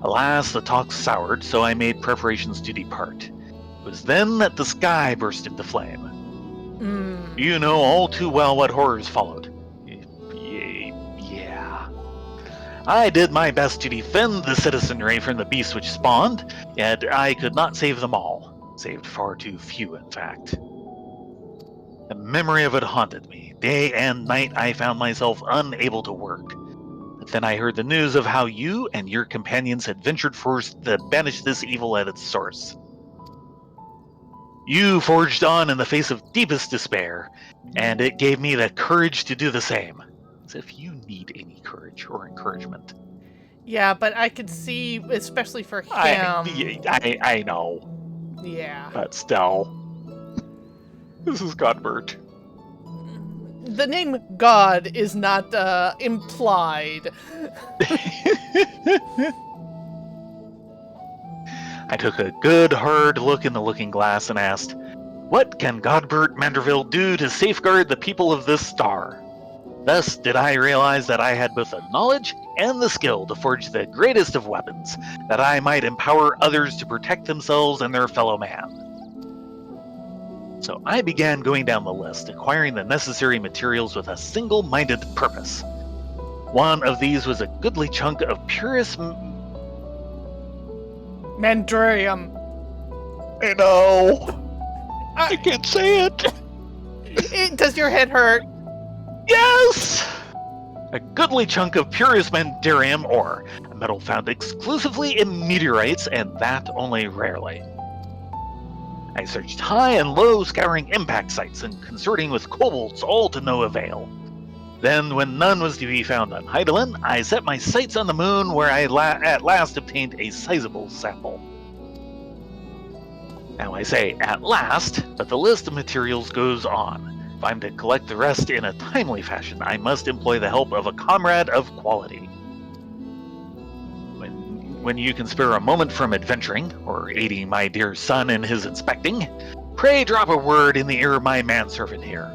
Alas, the talk soured, so I made preparations to depart. It was then that the sky burst into flame. You know all too well what horrors followed. Yeah. I did my best to defend the citizenry from the beasts which spawned, yet I could not save them all. Saved far too few, in fact. The memory of it haunted me. Day and night I found myself unable to work. But then I heard the news of how you and your companions had ventured forth to banish this evil at its source. You forged on in the face of deepest despair, and it gave me the courage to do the same. As if you need any courage or encouragement. Yeah, but I could see, especially for him. I know. Yeah. But still. This is Godbert. The name God is not implied. I took a good hard look in the looking glass and asked, what can Godbert Manderville do to safeguard the people of this star? Thus did I realize that I had both the knowledge and the skill to forge the greatest of weapons, that I might empower others to protect themselves and their fellow man. So I began going down the list, acquiring the necessary materials with a single-minded purpose. One of these was a goodly chunk of purest Mandurium. I know. I can't say it. Does your head hurt? Yes! A goodly chunk of purest mandarium ore, a metal found exclusively in meteorites, and that only rarely. I searched high and low, scouring impact sites and consorting with kobolds, all to no avail. Then, when none was to be found on Heidelin, I set my sights on the moon, where I at last obtained a sizable sample. Now I say at last, but the list of materials goes on. If I'm to collect the rest in a timely fashion, I must employ the help of a comrade of quality. When you can spare a moment from adventuring, or aiding my dear son in his inspecting, pray drop a word in the ear of my manservant here.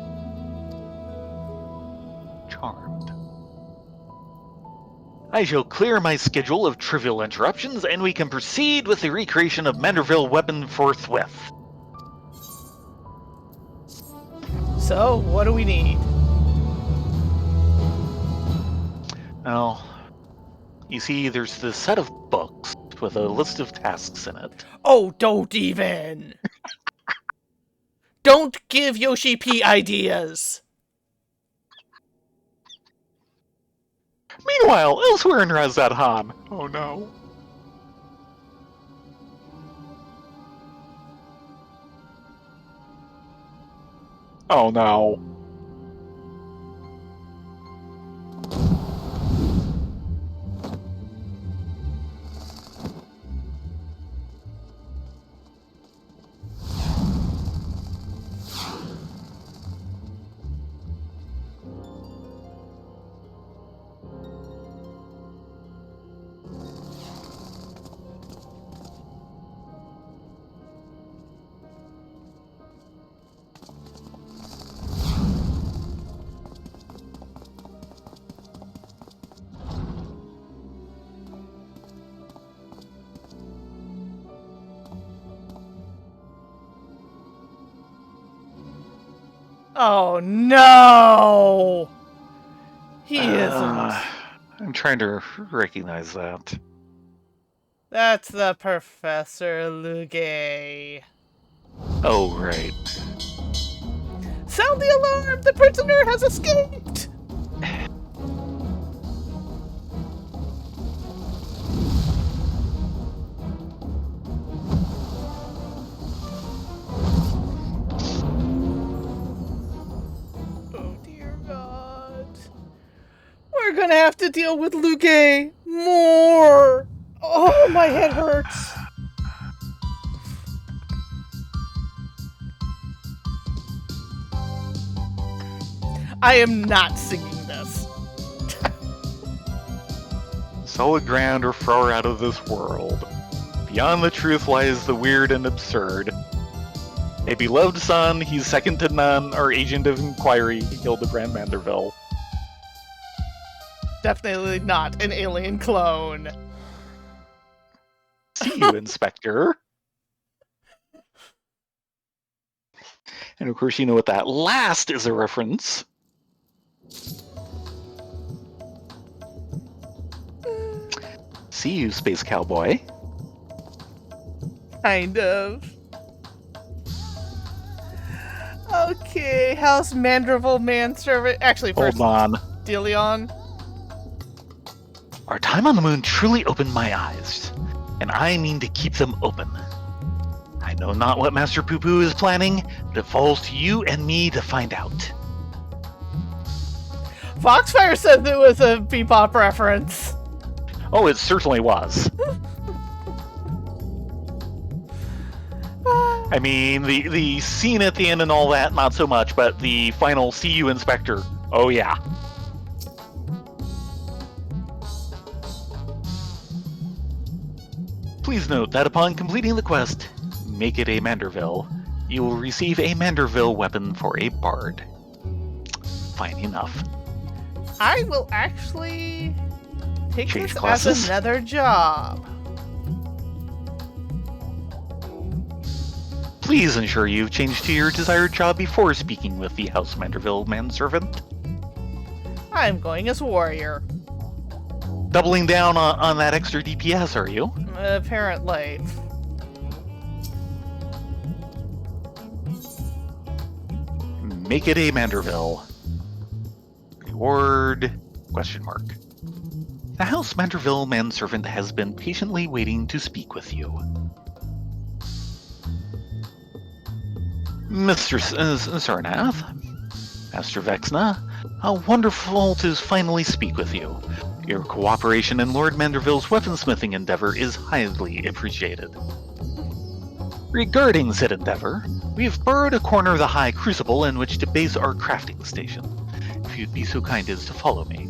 Charmed. I shall clear my schedule of trivial interruptions, and we can proceed with the recreation of Manderville weapon forthwith. So, what do we need? Well, you see, there's this set of books with a list of tasks in it. Oh, don't even! Don't give Yoshi P ideas! Meanwhile, elsewhere in Razat Han. Oh no. Oh no. Oh no! He isn't. I'm trying to recognize that. That's the Professor Lugay. Oh, right. Sound the alarm! The prisoner has escaped! gonna have to deal with Luque more. Oh, my head hurts. I am not singing this. So grand or far out of this world. Beyond the truth lies the weird and absurd. A beloved son, he's second to none, our agent of inquiry, Hildibrand Manderville. Definitely not an alien clone. See you, Inspector. And of course, you know what that last is a reference. See you, Space Cowboy. Kind of. Okay, how's Mandrivel Manservant? Actually, first, Hold on. Deleon. Our time on the moon truly opened my eyes, and I mean to keep them open. I know not what Master Poo Poo is planning, but it falls to you and me to find out. Foxfire said it was a Bebop reference. Oh, it certainly was. I mean, the scene at the end and all that, not so much, but the final "See you, Inspector." Oh yeah. Please note that upon completing the quest, make it a Manderville, you will receive a Manderville weapon for a bard. Fine enough. I will actually take Change this classes? as another job. Please ensure you've changed to your desired job before speaking with the House Manderville manservant. I'm going as warrior. Doubling down on that extra DPS, are you? Apparently. Make it a Manderville. Reward? Question mark. The House Manderville manservant has been patiently waiting to speak with you. Mr. Sarnath, Master Vexna, how wonderful to finally speak with you. Your cooperation in Lord Manderville's weaponsmithing endeavor is highly appreciated. Regarding said endeavor, we have borrowed a corner of the High Crucible in which to base our crafting station. If you'd be so kind as to follow me.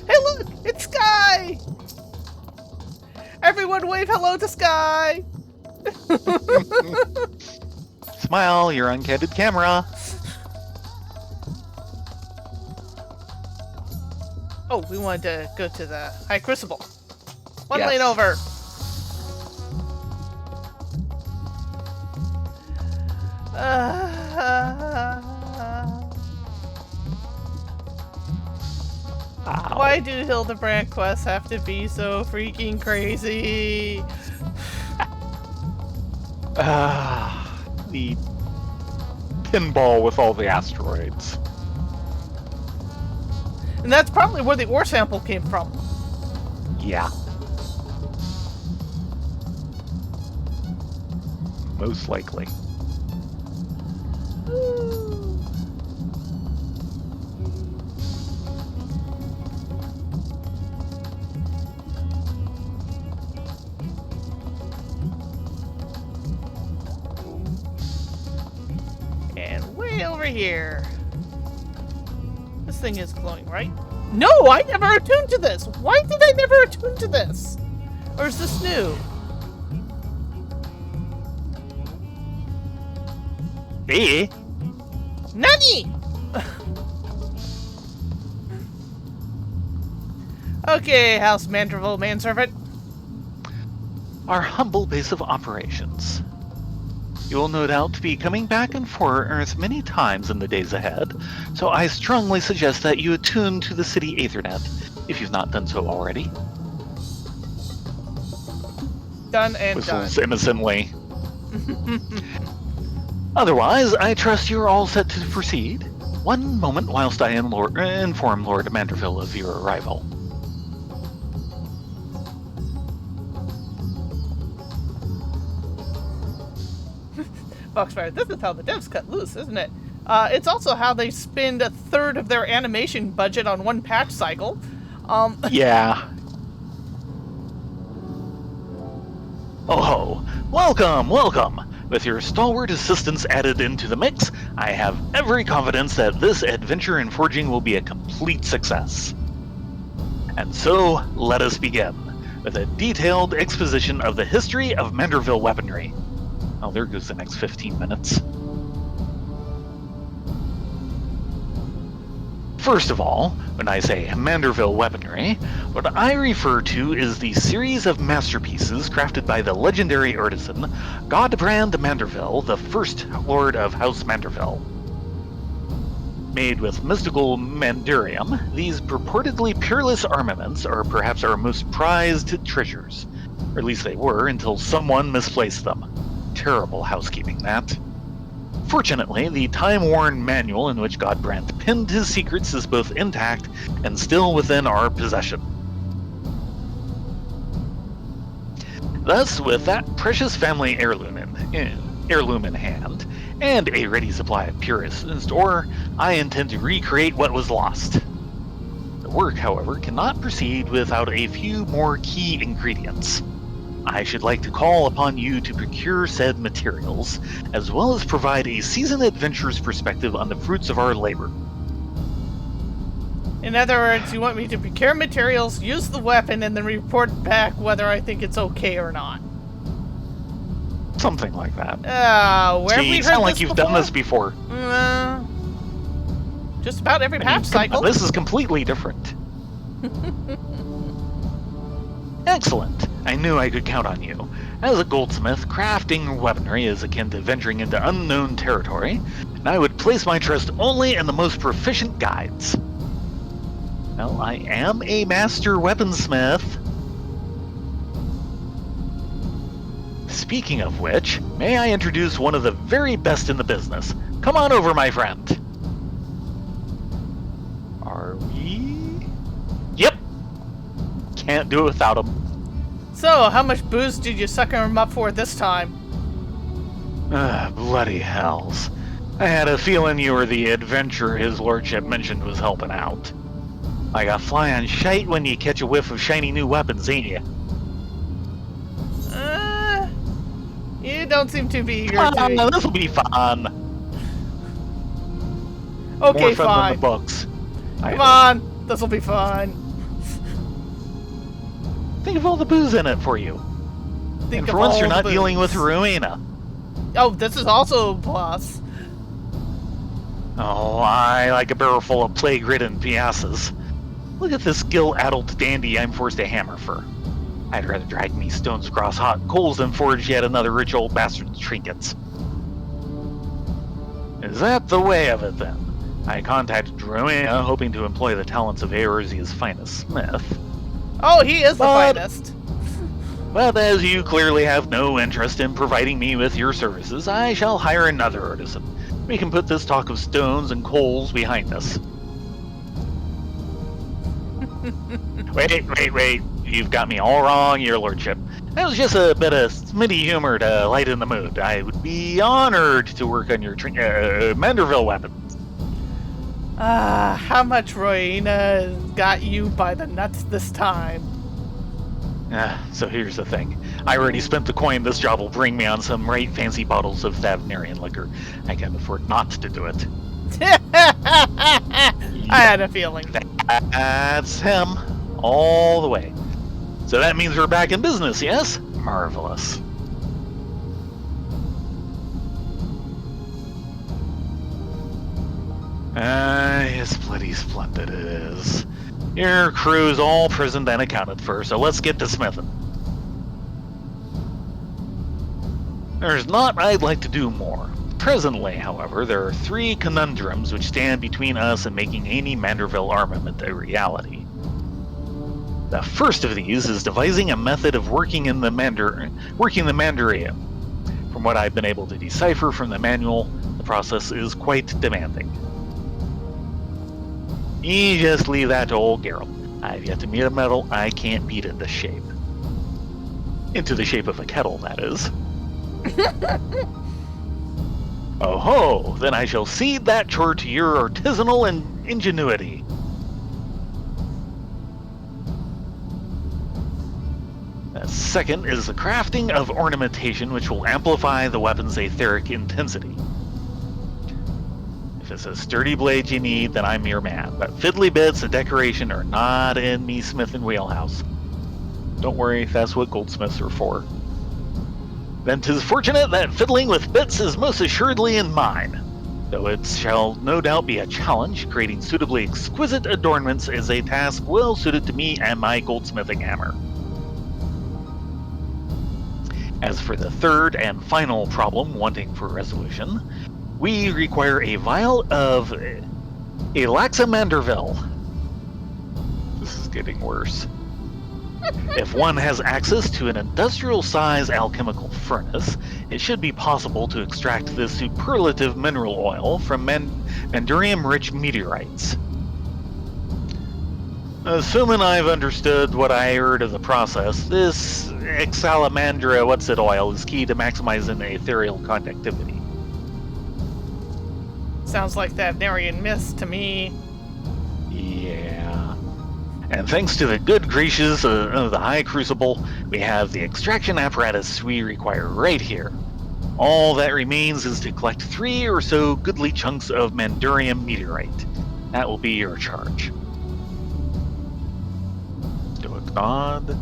Hey look! It's Sky! Everyone wave hello to Sky! Smile, you're on candid camera. Oh, we wanted to go to the High Crucible. One Yes. lane over. Wow. Why do Hildibrand quests have to be so freaking crazy? The pinball with all the asteroids. And that's probably where the ore sample came from. Yeah. Most likely. And way over here. This thing is glowing, right? No, I never attuned to this! Why did I never attune to this? Or is this new? Hey! Nani! Okay, House Manderville manservant. Our humble base of operations. You will no doubt be coming back and forth many times in the days ahead, so I strongly suggest that you attune to the city Aethernet, if you've not done so already. Done and Whistles done. innocently. Otherwise, I trust you're all set to proceed. One moment whilst I inform Lord Manderville of your arrival. Foxfire, this is how the devs cut loose, isn't it? It's also how they spend a third of their animation budget on one patch cycle. Yeah. Oh, welcome, welcome! With your stalwart assistance added into the mix, I have every confidence that this adventure in forging will be a complete success. And so, let us begin, with a detailed exposition of the history of Manderville weaponry. Oh, there goes the next 15 minutes. First of all, when I say Manderville weaponry, what I refer to is the series of masterpieces crafted by the legendary artisan Hildibrand Manderville, the first Lord of House Manderville. Made with mystical mandarium, these purportedly peerless armaments are perhaps our most prized treasures. Or at least they were until someone misplaced them. Terrible housekeeping, that. Fortunately, the time-worn manual in which Hildibrand pinned his secrets is both intact and still within our possession. Thus, with that precious family heirloom in hand, and a ready supply of purists in store, I intend to recreate what was lost. The work, however, cannot proceed without a few more key ingredients. I should like to call upon you to procure said materials, as well as provide a seasoned adventurer's perspective on the fruits of our labor. In other words, you want me to procure materials, use the weapon, and then report back whether I think it's okay or not. Something like that. Where have we heard you sound like this you've before? done this before. Just about every patch cycle. This is completely different. Excellent. I knew I could count on you. As a goldsmith, crafting weaponry is akin to venturing into unknown territory, and I would place my trust only in the most proficient guides. Well, I am a master weaponsmith. Speaking of which, may I introduce one of the very best in the business? Come on over, my friend. Are we? Yep. Can't do it without him. So, how much booze did you sucker him up for this time? Bloody hells. I had a feeling you were the adventurer his lordship mentioned was helping out. Like a fly on shite when you catch a whiff of shiny new weapons, ain't you? You don't seem to be eager to... This'll be fun. Okay, More fun fine. than the books. Come on, this'll be fun. Think of all the booze in it for you. Think And of for once all you're not the dealing with booze. Rowena. Oh, this is also a plus. Oh, I like a barrel full of plague-ridden piasses. Look at this skill-addled dandy I'm forced to hammer for. I'd rather drag me stones across hot coals than forge yet another rich old bastard's trinkets. Is that the way of it, then? I contacted Rowena, hoping to employ the talents of Eorzea's finest smith. Oh, he is the finest. But as you clearly have no interest in providing me with your services, I shall hire another artisan. We can put this talk of stones and coals behind us. Wait. You've got me all wrong, your lordship. That was just a bit of smitty humor to lighten the mood. I would be honored to work on your Manderville weapons. How much Rowena got you by the nuts this time? So here's the thing. I already spent the coin this job will bring me on some right fancy bottles of Thavnarian liquor. I can't afford not to do it. I had a feeling. That's him. All the way. So that means we're back in business, yes? Marvelous. Yes, bloody splendid it is. Your crew's all prisoned and accounted for, so let's get to smithing. There's naught I'd like to do more. Presently, however, there are 3 conundrums which stand between us and making any Manderville armament a reality. The first of these is devising a method of working the mandarium. From what I've been able to decipher from the manual, the process is quite demanding. You just leave that to old Geralt. I've yet to meet a metal I can't beat into shape. Into the shape of a kettle, that is. Oh ho! Then I shall cede that chore to your artisanal ingenuity. Second is the crafting of ornamentation, which will amplify the weapon's aetheric intensity. If it's a sturdy blade you need, then I'm your man. But fiddly bits of decoration are not in me smith and wheelhouse. Don't worry, that's what goldsmiths are for. Then 'tis fortunate that fiddling with bits is most assuredly in mine. Though it shall no doubt be a challenge, creating suitably exquisite adornments is a task well suited to me and my goldsmithing hammer. As for the third and final problem wanting for resolution, we require a vial of Elaxamanderville. This is getting worse. If one has access to an industrial-size alchemical furnace, it should be possible to extract this superlative mineral oil from mandurium-rich meteorites. Assuming I've understood what I heard of the process, this Exalamandra oil is key to maximizing ethereal conductivity. Sounds like that Narian mist to me. Yeah. And thanks to the good graces of the High Crucible, we have the extraction apparatus we require right here. All that remains is to collect 3 or so goodly chunks of mandurium meteorite. That will be your charge. Stoic nod.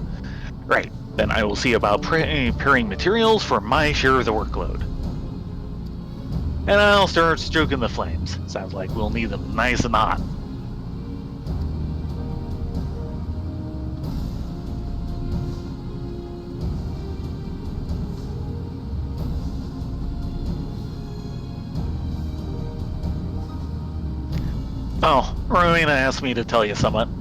Right, then I will see about preparing materials for my share of the workload. And I'll start stoking the flames. Sounds like we'll need them nice and hot. Oh, Rowena asked me to tell you something.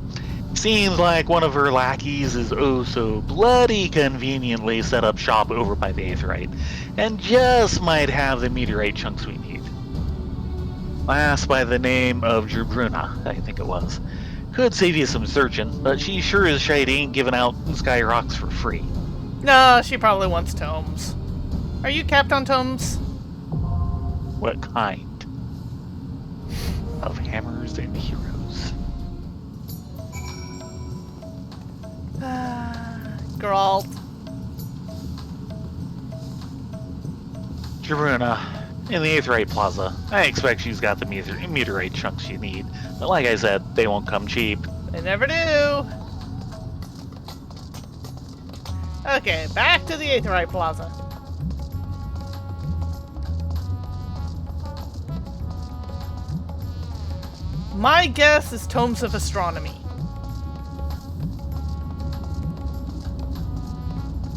Seems like one of her lackeys is oh so bloody conveniently set up shop over by the Aetherite, and just might have the meteorite chunks we need. Lass by the name of Hildibrand, I think it was. Could save you some searching, but she sure as shite ain't giving out sky rocks for free. No, she probably wants tomes. Are you capped on tomes? What kind of hammers and heroes? Geralt. Jabruna, in the Aetherite Plaza. I expect she's got the meteorite chunks you need, but like I said, they won't come cheap. They never do. Okay, back to the Aetherite Plaza. My guess is tomes of astronomy.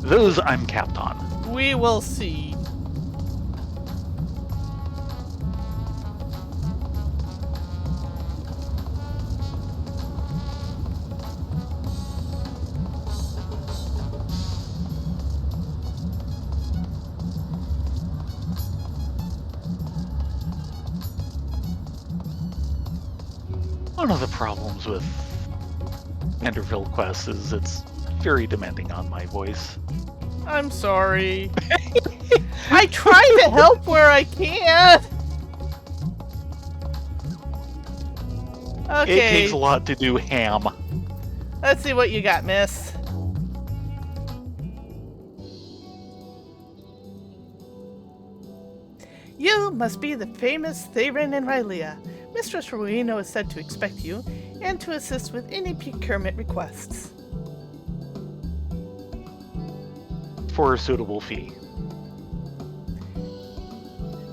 Those I'm capped on. We will see. One of the problems with Enderville Quest is it's very demanding on my voice. I'm sorry. I try to help where I can. Okay. It takes a lot to do ham. Let's see what you got, miss. You must be the famous Theron and Rylea. Mistress Rowena is said to expect you, and to assist with any procurement requests. For a suitable fee.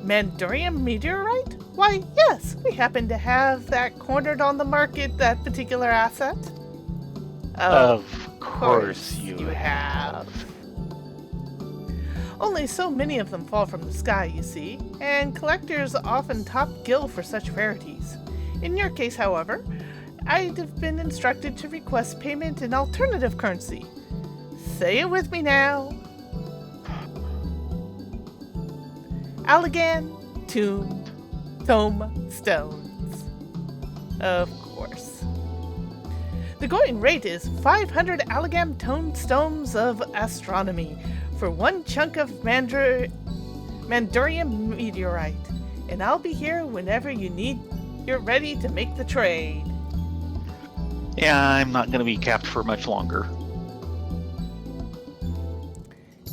Mandurium meteorite? Why, yes, we happen to have that cornered on the market, that particular asset. Of course you have. Only so many of them fall from the sky, you see, and collectors often top gill for such rarities. In your case, however, I'd have been instructed to request payment in alternative currency. Say it with me now. Allagan Tome Stones. Of course. The going rate is 500 Allagam Tome Stones of Astronomy for one chunk of Mandurium meteorite. And I'll be here whenever you're ready to make the trade. Yeah, I'm not going to be capped for much longer.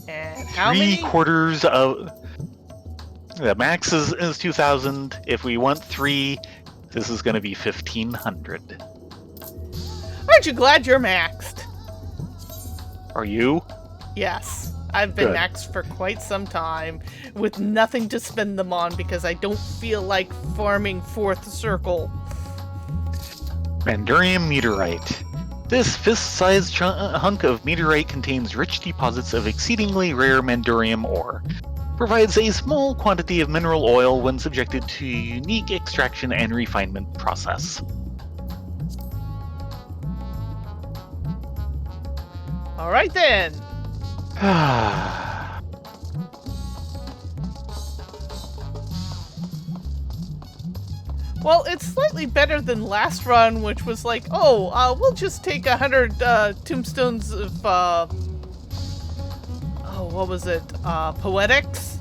And how many? 3/4 of... The max is 2,000. If we want 3, this is going to be 1,500. Aren't you glad you're maxed? Are you? Yes. I've been Good. maxed for quite some time with nothing to spend them on because I don't feel like farming fourth circle. Mandurium meteorite. This fist-sized hunk of meteorite contains rich deposits of exceedingly rare mandurium ore. Provides a small quantity of mineral oil when subjected to a unique extraction and refinement process. All right then. Well, it's slightly better than last run, which was like, we'll just take 100 tombstones of, what was it? Poetics?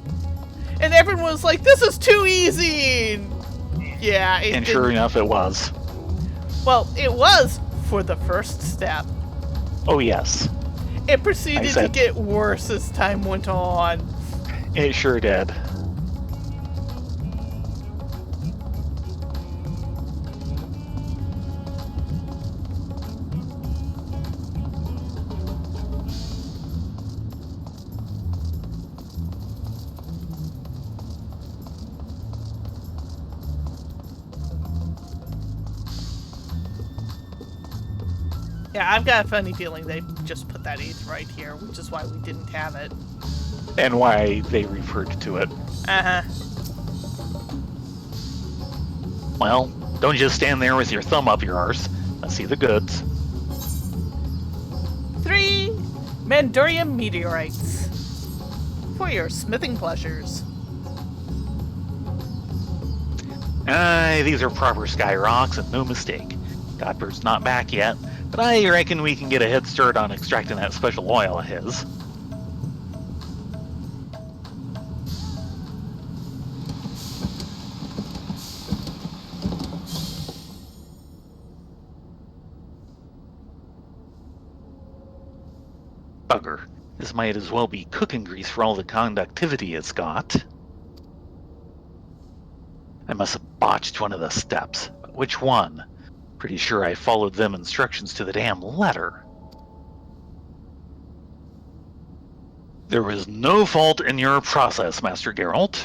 And everyone was like, this is too easy! Yeah, and sure enough, it was. Well, it was for the first step. Oh, yes. It proceeded to get worse as time went on. It sure did. Yeah, I've got a funny feeling they just put that aetheryte here, which is why we didn't have it. And why they referred to it. Uh-huh. Well, don't just stand there with your thumb up your arse. Let's see the goods. 3 Mandurium meteorites. For your smithing pleasures. These are proper sky rocks and no mistake. Godbird's not back yet, but I reckon we can get a head start on extracting that special oil of his. Bugger. This might as well be cooking grease for all the conductivity it's got. I must have botched one of the steps. But which one? Pretty sure I followed them instructions to the damn letter. There was no fault in your process, Master Geralt.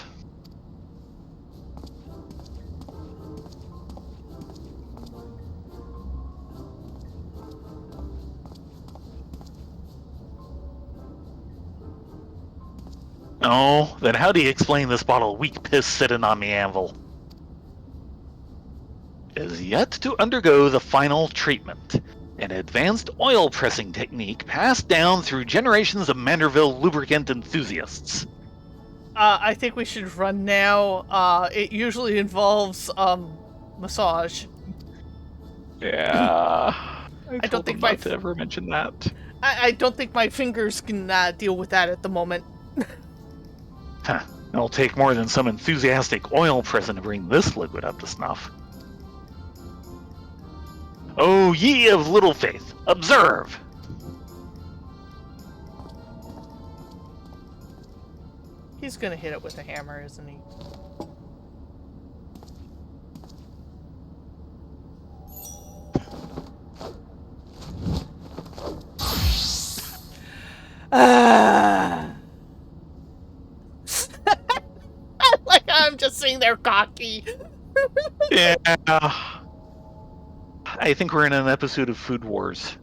Oh, then how do you explain this bottle of weak piss sitting on the anvil? Is yet to undergo the final treatment, an advanced oil pressing technique passed down through generations of Manderville lubricant enthusiasts. I think we should run now. It usually involves massage. Yeah, I don't think not to ever mention that. I don't think my fingers can deal with that at the moment. Huh. It'll take more than some enthusiastic oil pressing to bring this liquid up to snuff. Oh, ye of little faith, observe! He's gonna hit it with a hammer, isn't he? Like I'm just sitting there cocky. Yeah. I think we're in an episode of Food Wars.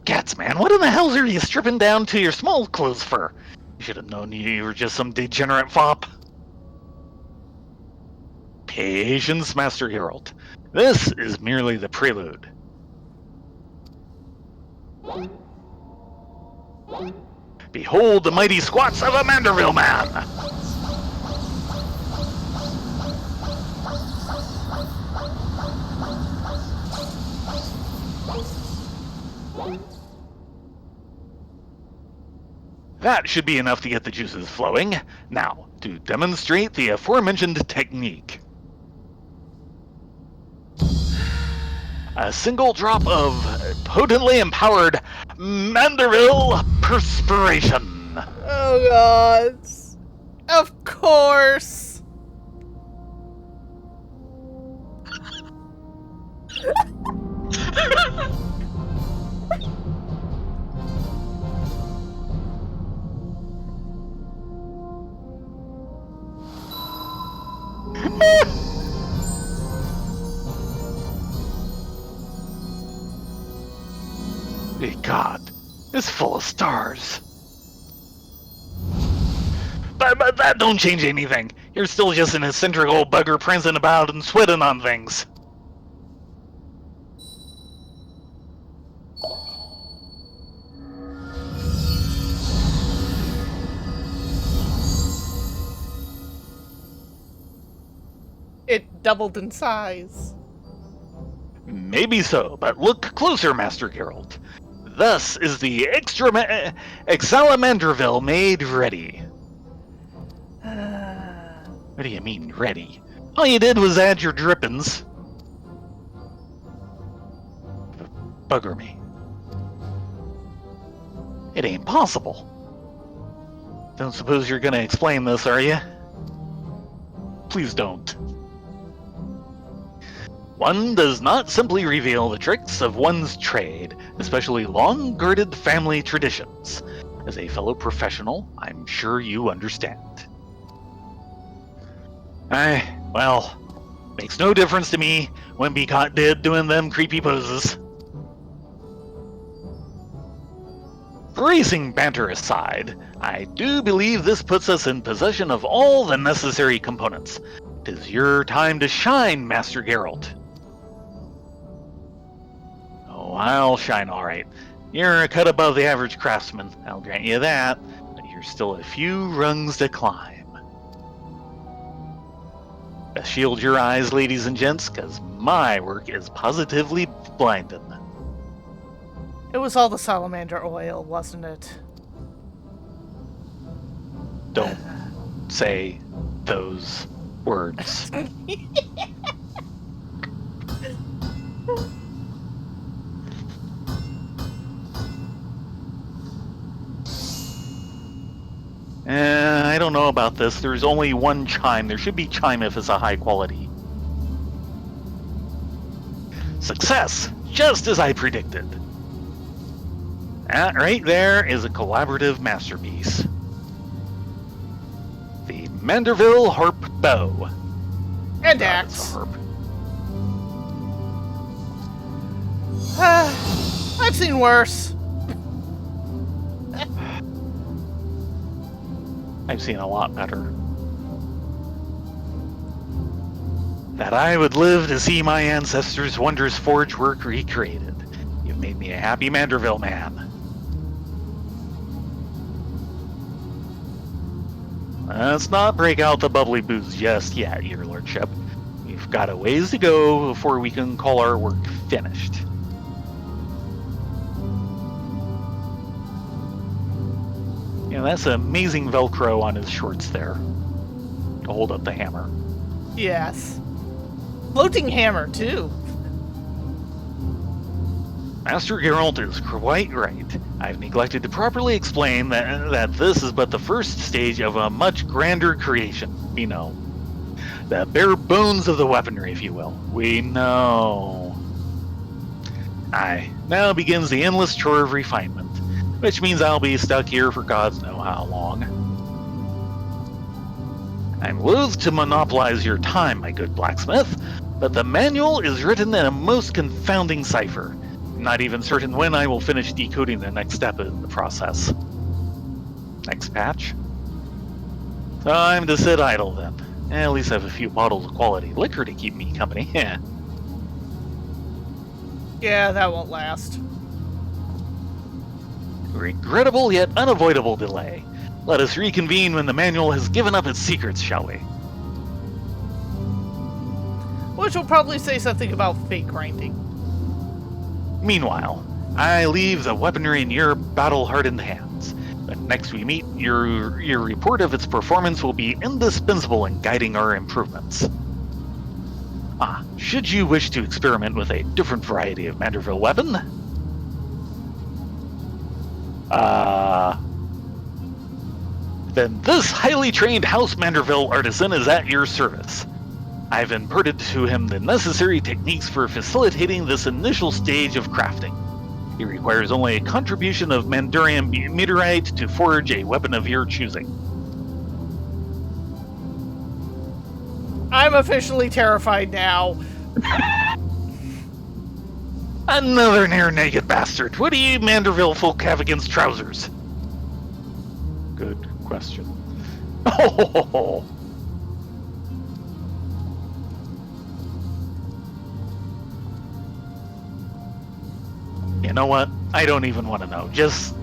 Cats, man, what in the hell are you stripping down to your small clothes for? You should have known you were just some degenerate fop. Patience, Master Geralt. This is merely the prelude. Behold the mighty squats of a Manderville man! That should be enough to get the juices flowing. Now, to demonstrate the aforementioned technique. A single drop of potently empowered Manderville perspiration. Oh god. Of course. Good God, it's full of stars. But that don't change anything. You're still just an eccentric old bugger prancing about and sweating on things. It doubled in size. Maybe so, but look closer, Master Geralt. Thus is the Exalamanderville made ready. What do you mean, ready? All you did was add your drippings. Bugger me. It ain't possible. Don't suppose you're gonna explain this, are you? Please don't. One does not simply reveal the tricks of one's trade, especially long-guarded family traditions. As a fellow professional, I'm sure you understand. Well, makes no difference to me when be caught dead doing them creepy poses. Racing banter aside, I do believe this puts us in possession of all the necessary components. 'Tis your time to shine, Master Geralt. Oh, I'll shine all right. You're a cut above the average craftsman, I'll grant you that, but you're still a few rungs to climb. Best shield your eyes, ladies and gents, because my work is positively blinding. It was all the salamander oil, wasn't it? Don't say those words. I don't know about this. There's only one chime. There should be chime if it's a high quality. Success! Just as I predicted. That right there is a collaborative masterpiece. The Manderville Harp Bow. And God, axe. it's a harp. I've seen worse. I've seen a lot better. That I would live to see my ancestors' wondrous forge work recreated. You've made me a happy Manderville man. Let's not break out the bubbly booze just yet, your lordship. We've got a ways to go before we can call our work finished. Yeah, that's amazing Velcro on his shorts there to hold up the hammer. Yes. Floating hammer, too. Master Geralt is quite right. I've neglected to properly explain that this is but the first stage of a much grander creation. We know. The bare bones of the weaponry, if you will. We know. Aye, now begins the endless chore of refinement, which means I'll be stuck here for gods know how long. I'm loath to monopolize your time, my good blacksmith, but the manual is written in a most confounding cipher. Not even certain when I will finish decoding the next step in the process. Next patch? Time to sit idle then. At least have a few bottles of quality liquor to keep me company. Yeah, that won't last. Regrettable yet unavoidable delay. Let us reconvene when the manual has given up its secrets, shall we? Which will probably say something about fake grinding. Meanwhile, I leave the weaponry in your battle-hardened hands. But next we meet, your report of its performance will be indispensable in guiding our improvements. Should you wish to experiment with a different variety of Manderville weapon, then this highly trained House Manderville artisan is at your service. I've imparted to him the necessary techniques for facilitating this initial stage of crafting. He requires only a contribution of Mandurian meteorite to forge a weapon of your choosing. I'm officially terrified now. Another near-naked bastard. What do you Manderville folk have against trousers? Good question. Oh. You know what? I don't even want to know. Just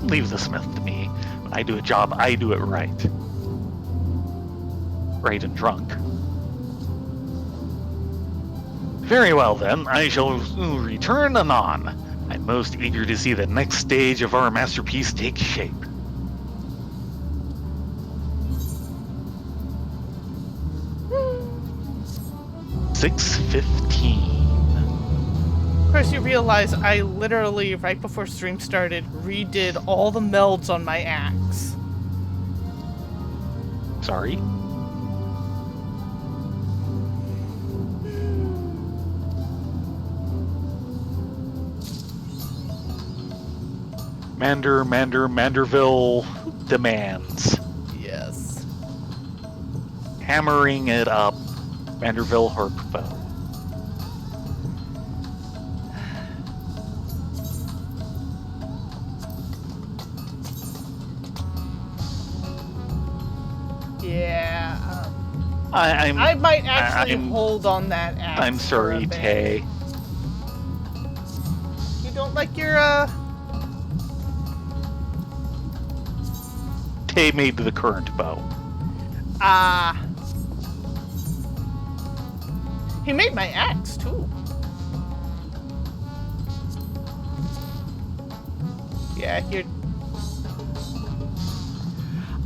leave the smith to me. When I do a job, I do it right. Right and drunk. Very well then, I shall return anon. I'm most eager to see the next stage of our masterpiece take shape. $6:15. Of course, you realize I literally, right before stream started, redid all the melds on my axe. Sorry. Manderville demands. Yes. Hammering it up. Manderville harp bow. Yeah. I might actually hold on that axe. I'm sorry, Tay. You don't like your, Tay made the current bow. He made my axe, too. Yeah, you're...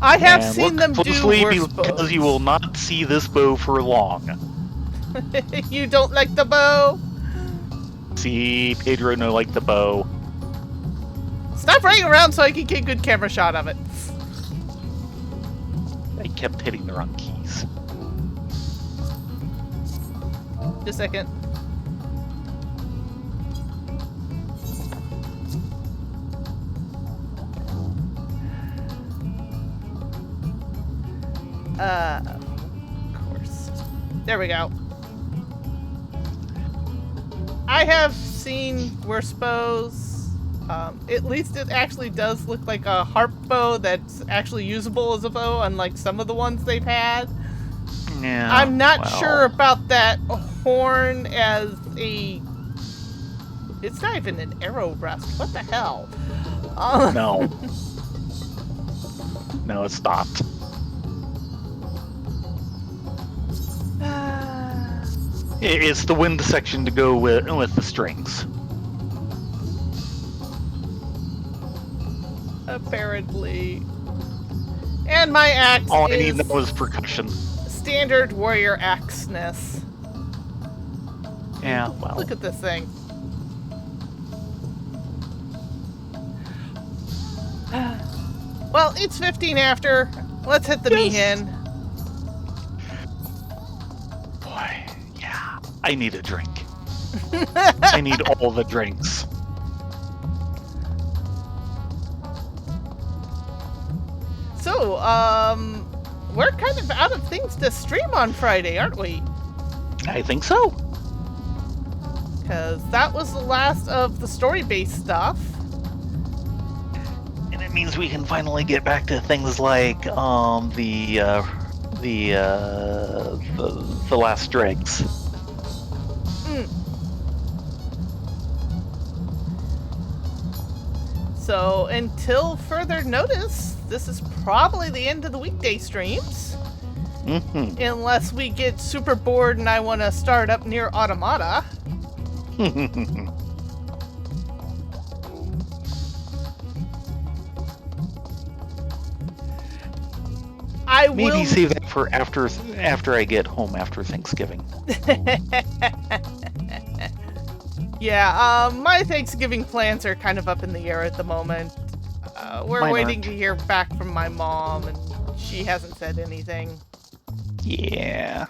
I have seen them do worse bows. Because you will not see this bow for long. You don't like the bow? See, Pedro no like the bow. Stop running around so I can get a good camera shot of it. I kept hitting the wrong keys. Just a second. Of course. There we go. I have seen worse bows. At least it actually does look like a harp bow that's actually usable as a bow, unlike some of the ones they've had. Yeah, I'm not sure about that horn as a... It's not even an arrow rest. What the hell? No. No, it stopped. It's the wind section to go with the strings. Apparently. And my axe All I is need now is percussion. standard warrior axe-ness. Yeah, well. Look at this thing. Well, it's 15 after. Let's hit the Meehan. Boy, yeah. I need a drink. I need all the drinks. So, we're kind of out of things to stream on Friday, aren't we? I think so. Because that was the last of the story-based stuff. And it means we can finally get back to things like the last dregs. So until further notice, this is probably the end of the weekday streams. Unless we get super bored and I want to start up near Automata. I Maybe will. save that for after I get home after Thanksgiving. Yeah, my Thanksgiving plans are kind of up in the air at the moment. We're Mine waiting aren't. to hear back from my mom, and she hasn't said anything. Yeah.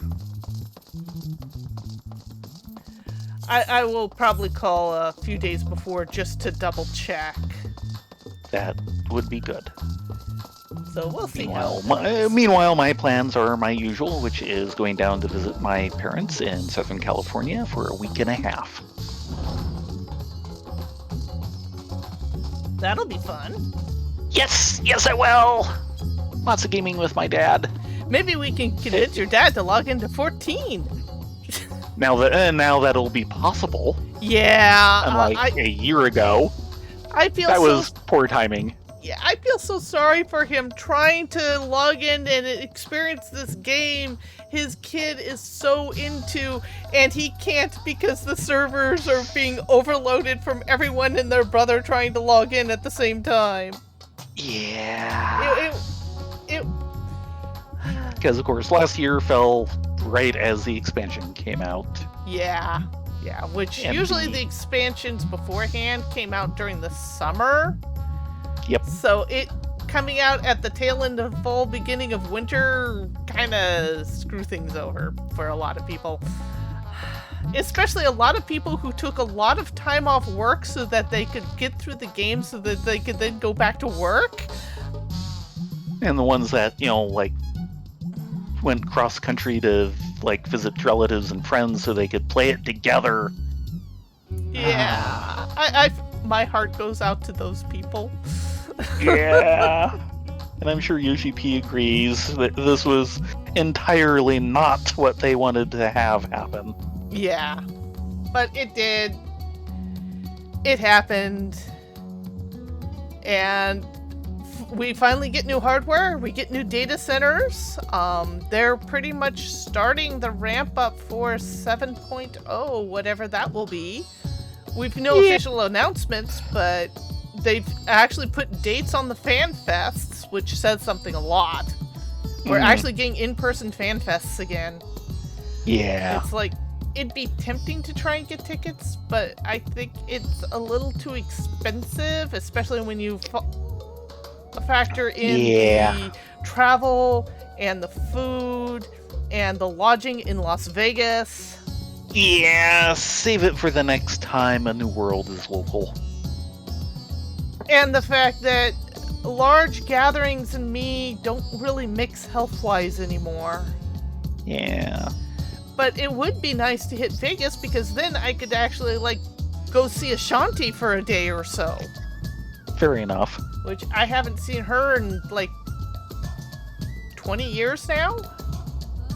I will probably call a few days before just to double check. That would be good. So we'll see how Meanwhile, it goes. my plans are my usual, which is going down to visit my parents in Southern California for a week and a half. That'll be fun. Yes, I will. Lots of gaming with my dad. Maybe we can convince your dad to log into 14. Now that'll be possible. Yeah, Unlike a year ago, I feel that so. was poor timing. Yeah, I feel so sorry for him trying to log in and experience this game his kid is so into, and he can't because the servers are being overloaded from everyone and their brother trying to log in at the same time. Yeah. It Because, of course, last year fell right as the expansion came out. yeah, which And usually the expansions beforehand came out during the summer. Yep. So it coming out at the tail end of fall, beginning of winter, kind of screw things over for a lot of people. Especially a lot of people who took a lot of time off work so that they could get through the game so that they could then go back to work. And the ones that, went cross country to, visit relatives and friends so they could play it together. Yeah. I my heart goes out to those people. Yeah. And I'm sure UGP agrees that this was entirely not what they wanted to have happen. Yeah. But it did. It happened. And we finally get new hardware. We get new data centers. They're pretty much starting the ramp up for 7.0, whatever that will be. We've no official announcements, but they've actually put dates on the fan fests, which says something a lot. We're actually getting in-person fan fests again. Yeah. It's like, it'd be tempting to try and get tickets, but I think it's a little too expensive, especially when you factor in the travel and the food and the lodging in Las Vegas. Yeah, save it for the next time a new world is local. And the fact that large gatherings and me don't really mix health-wise anymore. Yeah. But it would be nice to hit Vegas because then I could actually, go see Ashanti for a day or so. Fair enough. Which I haven't seen her in, 20 years now?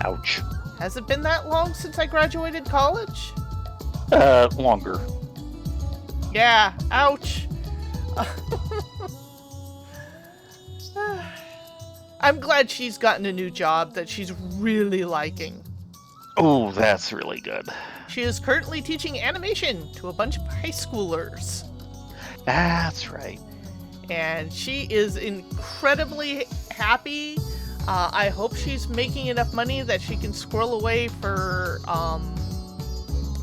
Ouch. Has it been that long since I graduated college? Longer. Yeah, ouch. I'm glad she's gotten a new job that she's really liking. Oh, that's really good. She is currently teaching animation to a bunch of high schoolers. That's right. And she is incredibly happy. I hope she's making enough money that she can squirrel away for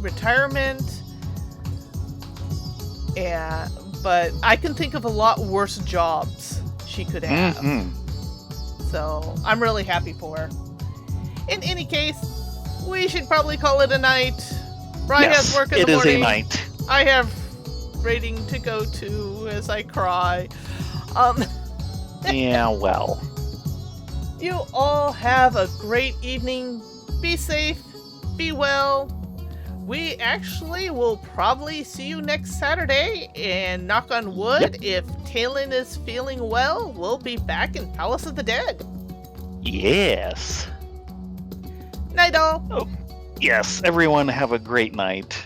retirement. But I can think of a lot worse jobs she could have. Mm-hmm. So I'm really happy for her. In any case, we should probably call it a night. Brian has work in the morning. It is a night. I have rating to go to as I cry. Yeah, well. You all have a great evening. Be safe. Be well. We actually will probably see you next Saturday, and knock on wood, if Talon is feeling well, we'll be back in Palace of the Dead. Yes. Night all. Oh, yes, everyone have a great night.